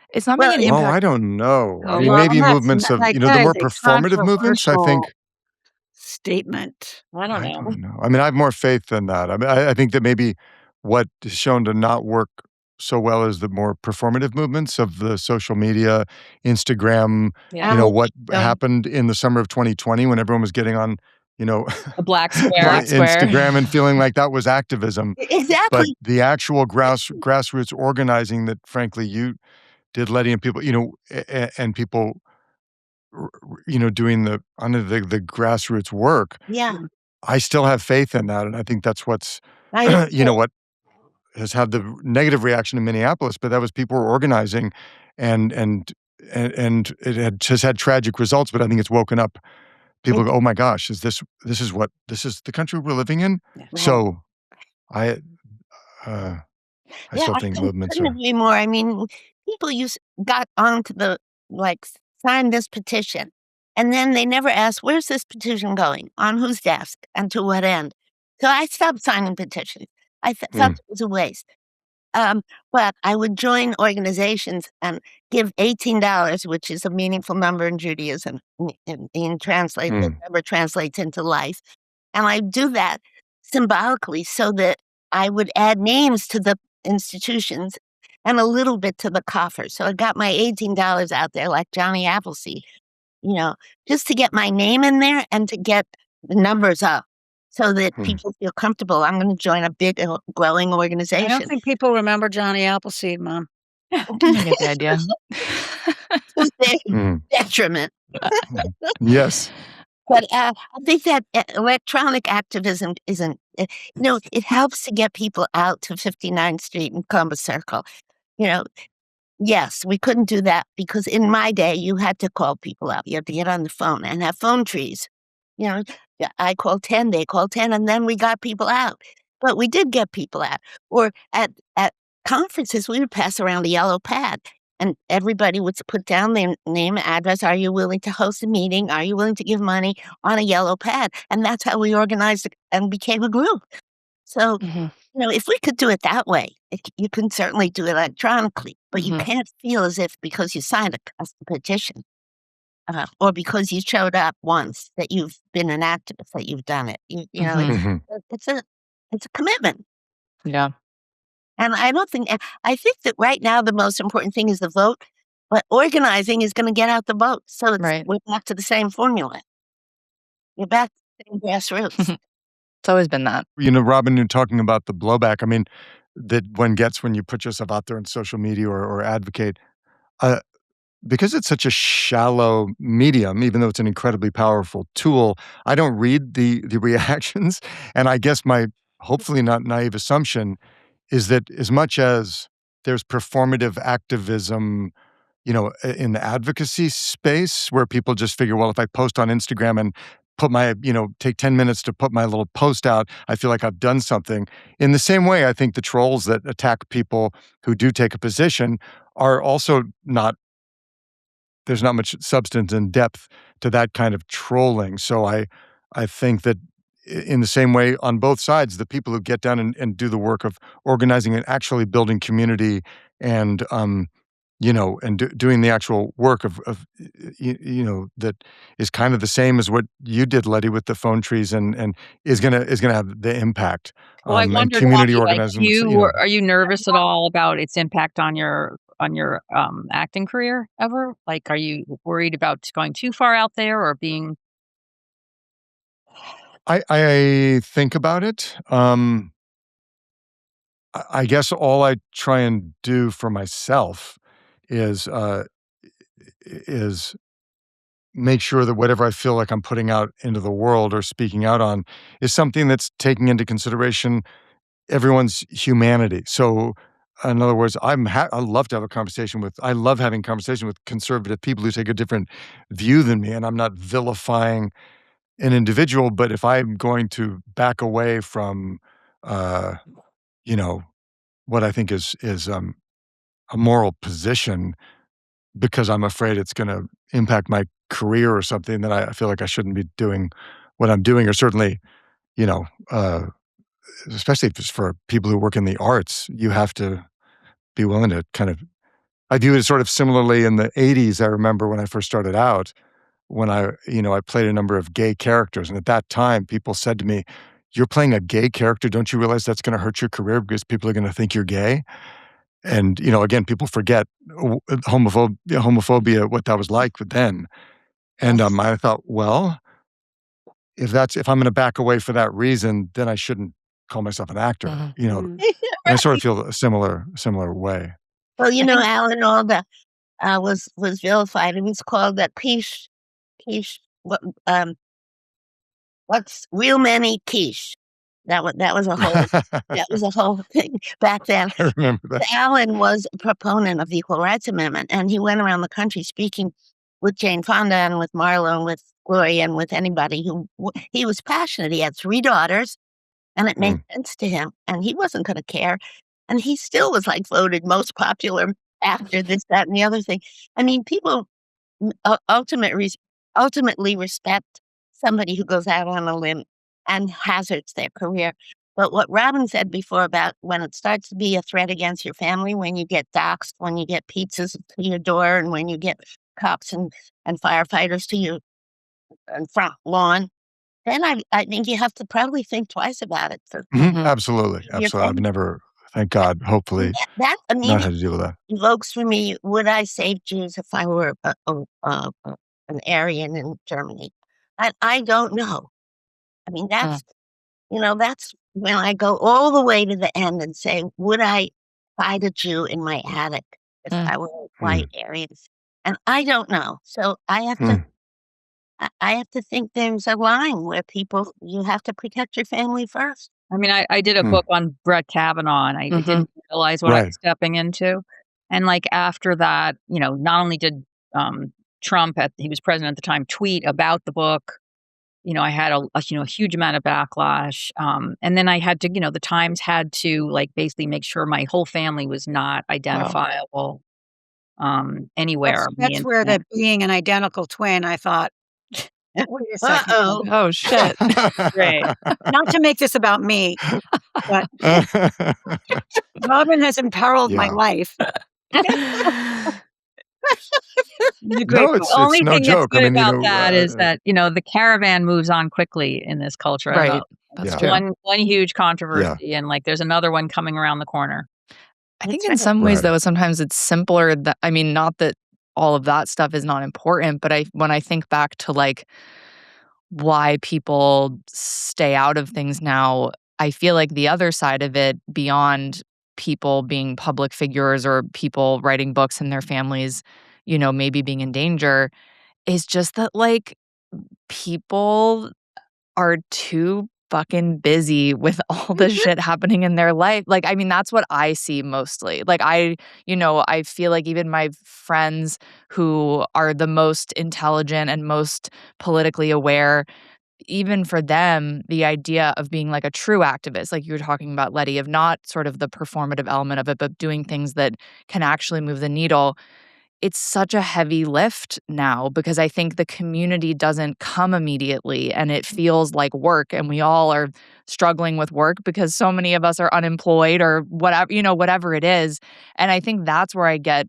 It's not making any impact. I don't know. I mean, Well, maybe movements of, the more performative movements, I think. statement. I don't I know. don't know. I mean, I have more faith than that. I mean, I think that maybe what is shown to not work so well is the more performative movements of the social media, Instagram, Yeah. what Um, happened in the summer of 2020 when everyone was getting on, you know, A black square. Black square. Instagram and feeling like that was activism. But exactly. the actual grassroots organizing that, frankly, you did, Letty, and people, and people, doing the grassroots work. Yeah, Mm. I still have faith in that, and I think that's what's, I do too. what has had the negative reaction in Minneapolis, but that was people were organizing and and and it had just had tragic results, but I think it's woken up people It- go, "Oh my gosh, this is the country we're living in?" Yeah. right. So, I uh, I Yeah, still I think movements couldn't are agree more. I mean, people got onto like, sign this petition, and then they never asked, where's this petition going? On whose desk? And to what end? So I stopped signing petitions. Felt Mm, it was a waste. Um, but I would join organizations and give $18, which is a meaningful number in Judaism, that mm, number translates into life. And I do that symbolically so that I would add names to the institutions and a little bit to the coffer. So I got my $18 out there like Johnny Appleseed, you know, just to get my name in there and to get the numbers up so that mm. people feel comfortable. I'm going to join a big, growing I don't organization. think people remember Johnny Appleseed, Mom. I get the idea. To their Mm, detriment. mhm. Yes. But I think that electronic activism isn't, it helps to get people out to 59th Street and Columbus Circle. You know, yes, we couldn't do that because in my day, you had to call people out. You had to get on the phone and have phone trees. You know, yeah, I called 10, they called 10, and then we got people out. But we did get people out. Or at conferences, we would pass around a yellow pad and everybody would put down their name, address. Are you willing to host a meeting? Are you willing to give money on a yellow pad? And that's how we organized and became a group. So, Mhm, if we could do it that way, you can certainly do it electronically, but you mhm, can't feel as if because you signed a petition or because you showed up once that you've been an activist, that you've done it. mhm. Mhm. It's a it's a commitment, Yeah, and I think that right now the most important thing is the vote, but organizing is going to get out the vote. So right. we're back to the same formula. We're back to the same grassroots. It's always been that. Robin, you're talking about the blowback. I mean, that one gets when you put yourself out there on social media or advocate. Uh, because it's such a shallow medium, even though it's an incredibly powerful tool, I don't read the reactions. And I guess my hopefully not naive assumption is that as much as there's performative activism, in the advocacy space where people just figure, well, if I post on Instagram and take 10 minutes to put my little post out, I feel like I've done something. In the same way, I think the trolls that attack people who do take a position are also not there's not much substance and depth to that kind of trolling. So I think that in the same way on both sides, the people who get down and do the work of organizing and actually building community and doing the actual work of that is kind of the same as what you did, Letty, with the phone trees and is gonna have the impact Well, I and wondered, community Abby, like, organizing with you know. are you nervous at all about its impact on your acting career ever? Like, are you worried about going too far out there or being I think about it. I guess all I try and do for myself is, is make sure that whatever I feel like I'm putting out into the world or speaking out on is something that's taking into consideration everyone's humanity. So, in other words, I love to have a conversation with I love having conversation with conservative people who take a different view than me, and I'm not vilifying an individual, but if I'm going to back away from, uh, you know, what I think is a moral position because I'm afraid it's gonna impact my career or something, then I feel like I shouldn't be doing what I'm doing, or certainly, you know, uh, especially if it's for people who work in the arts, you have to be willing to kind of I view it sort of similarly in the '80s. I remember when I first started out, when I played a number of gay characters, and at that time, people said to me, "You're playing a gay character, don't you realize that's gonna hurt your career because people are gonna think you're gay?" And, again, people forget homophobia, what that was like then. And, Yes. I thought, "Well, if I'm gonna back away for that reason, then I shouldn't call myself an actor," Mhm. Mm. and I sort of Right. feel a similar way. Well, I think Alan Alda, was vilified. It was called that quiche, what's real many quiche. That was a whole that was a whole thing back then. I remember that. Allen was a proponent of the Equal Rights Amendment, and he went around the country speaking with Jane Fonda and with Marlo and with Gloria and with anybody he was passionate. He had 3 daughters, and it made Mm, sense to him, and he wasn't gonna care, and he still was, like, voted most popular actor, this, that, and the other thing. I mean, people m u ultimately respect somebody who goes out on a limb and hazards their career. But what Robin said before about when it starts to be a threat against your family, when you get doxxed, when you get pizzas to your door, and when you get cops and firefighters to your front lawn, then I think you have to probably think twice about it for mhm, Mhm. absolutely, your absolutely. I've family. never, thank God, And hopefully, that not had immediately to deal with that. evokes for me, would I save Jews if I were an Aryan in Germany? I don't know. I mean, Mm, that's when I go all the way to the end and say, would I find a Jew in my attic if mm. I were a Mm, white Aryan? And I don't know. So mm, I have to think there's a line where you have to protect your family first. I mean, I did a mm, book on Brett Kavanaugh, and I Mhm. didn't realize what I right. was stepping into. And, like, after that, not only did, Trump at he was president at the time, tweet about the book, I had a huge amount of backlash, and then I had to the Times had to, like, basically make sure my whole family was not Wow. identifiable, anywhere That's on the that's where internet. the being an identical twin, I thought, "Wait a second now." Uh-oh. Oh, shit. Right. Not to make this about me, but Robin has imperiled my Yeah. life in a great No, way. The it's only no thing that's joke. I good mean, about that is that, the caravan moves on quickly in this culture. I don't know. Right. That's It's yeah, true. one huge yeah, controversy, and, like, there's another one coming around the corner. I think That's in right. some ways, right. though, sometimes it's simpler that I mean, not that all of that stuff is not important, but when I think back to, like, why people stay out of things now, I feel like the other side of it, beyond people being public figures or people writing books and their families, maybe being in danger, is just that, like, people are too fucking busy with all the shit happening in their life. Like, I mean, that's what I see mostly. Like, I feel like even my friends who are the most intelligent and most politically aware, even for them, the idea of being like a true activist, like you were talking about, Letty, of not sort of the performative element of it, but doing things that can actually move the needle, it's such a heavy lift now because I think the community doesn't come immediately and it feels like work and we all are struggling with work because so many of us are unemployed or whatever, whatever it is. And I think that's where I get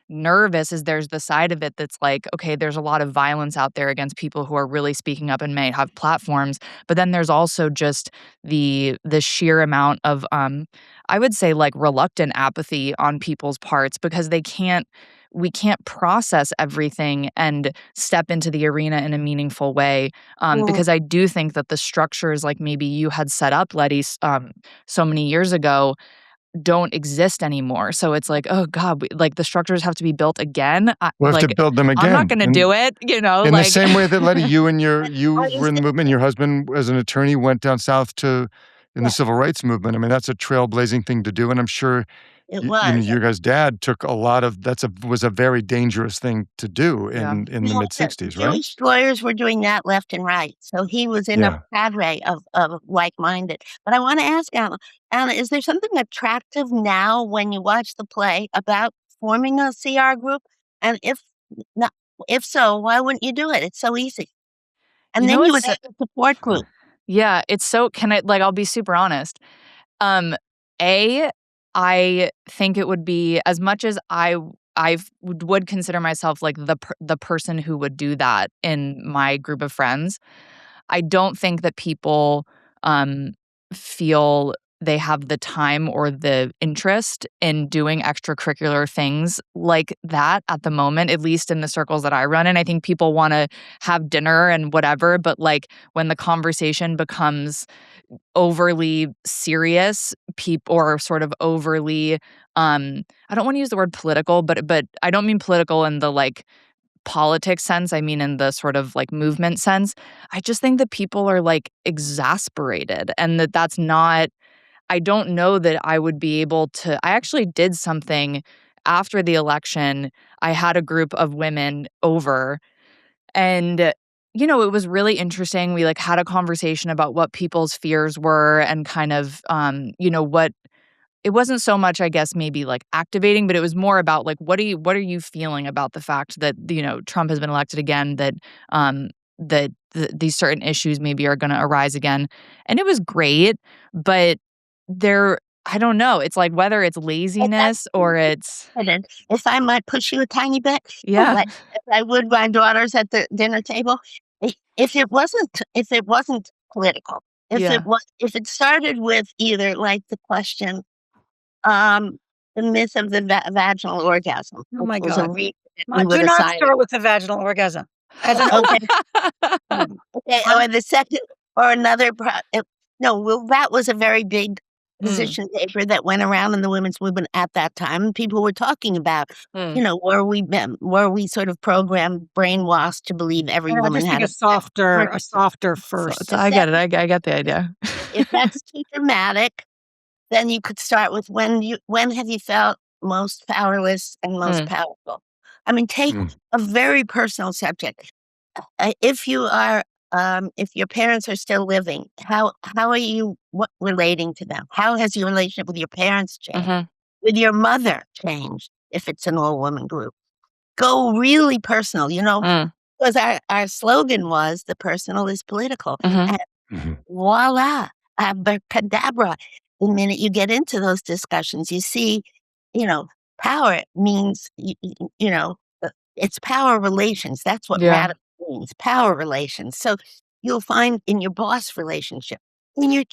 nervous is there's the side of it that's like, okay, there's a lot of violence out there against people who are really speaking up and may have platforms, but then there's also just the sheer amount of I would say like reluctant apathy on people's parts because we can't process everything and step into the arena in a meaningful way. Mm. Because I do think that the structures, like maybe you had set up, Letty, so many years ago, don't exist anymore. So it's like, oh God, like the structures have to be built again. We'll have to build them I'm not again, going to and do it, in the like, same way that, Letty, you I were was in the movement, your husband as an attorney went down south to in the Yeah, civil rights movement. I mean, that's a trailblazing thing to do, and I'm sure it was. your guys' dad took a lot of was a very dangerous thing to do yeah. in the Yeah, the mid-60s, right? Jewish lawyers were doing that left and right, so he was in a Yeah. cadre of like-minded. But I wanna ask Anna, is there something attractive now when you watch the play about forming a CR group? And not if so, why wouldn't you do it? It's so easy. You And know then you would what's have a support group. Yeah, it's so can I like, I'll be super honest. Um, A, I think it would be as much as would consider myself like the person who would do that in my group of friends. I don't think that people feel they have the time or the interest in doing extracurricular things like that at the moment, at least in the circles that I run in. I think people want to have dinner and whatever, but like when the conversation becomes overly serious, people or sort of overly I don't want to use the word political, but I don't mean political in the like politics sense. I mean in the sort of like movement sense. I just think that people are like exasperated and that's not I don't know that I would be able to I actually did something after the election. I had a group of women over and it was really interesting. We like had a conversation about what people's fears were and kind of what it wasn't so much, I guess, maybe like activating, but it was more about like what are you feeling about the fact that Trump has been elected again, that these certain issues maybe are going to arise again, and it was great, but there I don't know. It's like whether it's laziness or it's If I might push you a tiny bit, yeah like if I would my daughters at the dinner table, if it wasn't political, yeah if it started with either like the question, the myth of the vaginal orgasm, Oh my which was a God. read Ma, we were do not deciding. start with the vaginal orgasm as an Okay, open. okay, or the second or another no, well, that was a very big Mm, position paper that went around in the women's movement at that time, and people were talking about, mm. were we sort of programmed, brainwashed to believe every And I woman just think had a a softer, orgasm? So The first. I get it. second, I get the idea. if that's too dramatic, then you could start with when have you felt most powerless and most Mm, powerful? I mean, take Mm. a very personal subject. If you are, if your parents are still living, how are you relating to them? How has your relationship with your parents changed? mhm, With your mother changed, if it's an all-woman group? Go really personal, mm, because our slogan was, "The personal is political," mhm. and Mhm. voila, abracadabra. The minute you get into those discussions, you see, you know, power means, it's power relations. That's what Yeah, radical means, power relations. So you'll find in your boss relationship, in your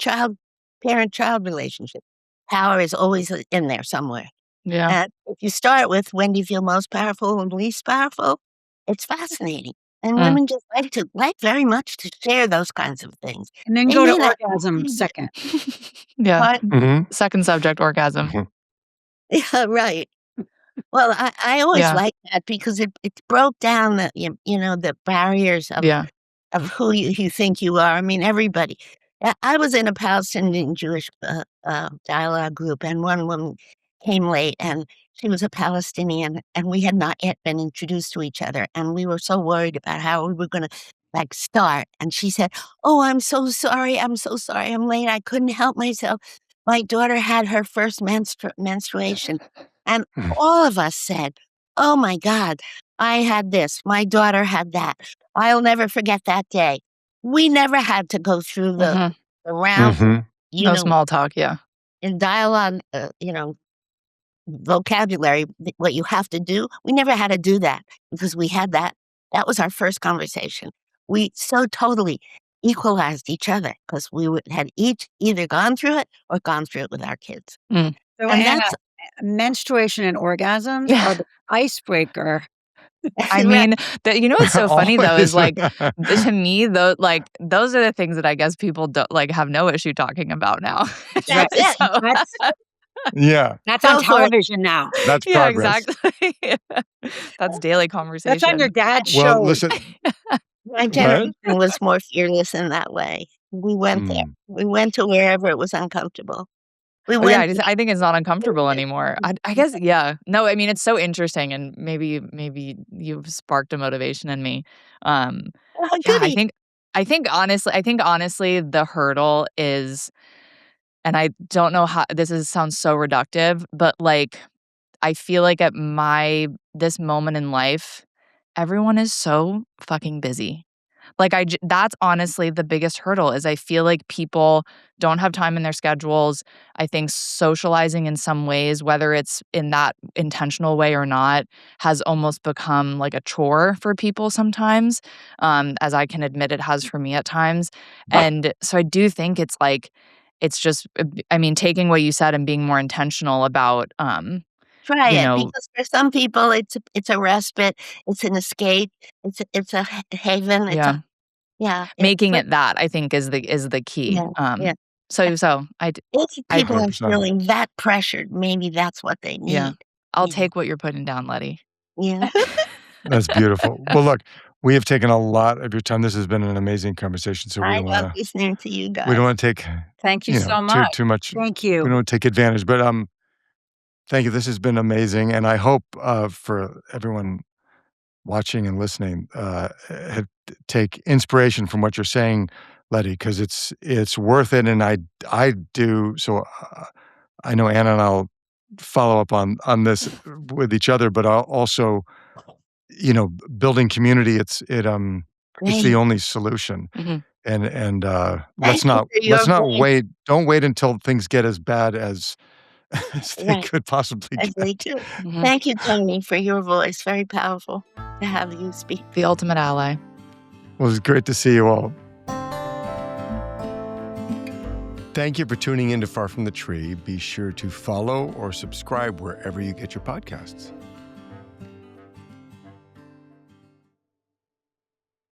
parent-child relationship, power is always in there somewhere. yeah. And if you start with when do you feel most powerful and least powerful, it's fascinating. And Mm. women just like very much to share those kinds of things. And then They go to may not orgasm second. Yeah. but Mhm. Second subject, orgasm. Mhm. yeah, right. Well, I always Yeah, liked that because it broke down the barriers yeah. of who you think you are. I mean, everybody. I was in a Palestinian Jewish dialogue group, and one woman came late, and she was a Palestinian, and we had not yet been introduced to each other, and we were so worried about how we were going to like start. And she said, "Oh, I'm so sorry. I'm so sorry. I'm late. I couldn't help myself. My daughter had her first menstruation," and Mhm. all of us said, "Oh my God, I had this. My daughter had that. I'll never forget that day." We never had to go through Mhm. the round, Mhm. No small talk, yeah. in dialogue, vocabulary, what you have to do. We never had to do that because we had that. That was our first conversation. We so totally equalized each other because had each either gone through it or gone through it with our kids. Mm. So And Anna, that's menstruation and orgasms are Yeah. the icebreaker. I right. mean, you know what's so funny though is Always. like to me though like those are the things that I guess people don't like have no issue talking about now. Right. That's it. So That's Yeah, that's on Go for it. television now. that's yeah, progress. exactly. That's daily That's on your conversation. dad's Well, show. listen. My What? generation was more fearless in that way. We went there. Mm. We went to wherever it was uncomfortable. We Oh yeah, went I think it's not uncomfortable to anymore. I guess yeah. No, I mean it's so interesting and maybe you've sparked a motivation in me. Um oh, yeah, goody. I think honestly the hurdle is and I don't know how sounds so reductive, but like I feel like at this moment in life, everyone is so fucking busy. Like, that's honestly the biggest hurdle is I feel like people don't have time in their schedules. I think socializing in some ways, whether it's in that intentional way or not, has almost become like a chore for people sometimes, as I can admit it has for me at times. And so I do think it's like, it's just, I mean, taking what you said and being more intentional about, Try you it, know, because for some people, it's a respite, it's an escape, it's a haven, it's yeah, a yeah, it's making but it that I think is the key. yeah, yeah. So If I people are 100%. feeling that pressured, maybe that's what they yeah, need, I'll you know? take what you're putting down, Letty. Yeah. That's beautiful. Well, look, we have taken a lot of your time. This has been an amazing conversation, so I love listening to you we don't guys. wanna take, Thank you so much. too much Thank we you. don't take advantage, but, thank you. This has been amazing, and I hope, for everyone watching and listening, take inspiration from what you're saying, Letty, because it's worth it, and I do. So I know Anna and I'll follow up on this with each other, but I'll also, building community. It's the Great. only solution, Mhm. and Thank let's you not for your let's not voice. wait. Don't wait until things get as bad as as they Right, could possibly as they get. do. Mhm. Thank you, Tony, for your voice. Very powerful to have you speak. The ultimate ally. Well, it's great to see you all. Thank you for tuning in to Far From the Tree. Be sure to follow or subscribe wherever you get your podcasts.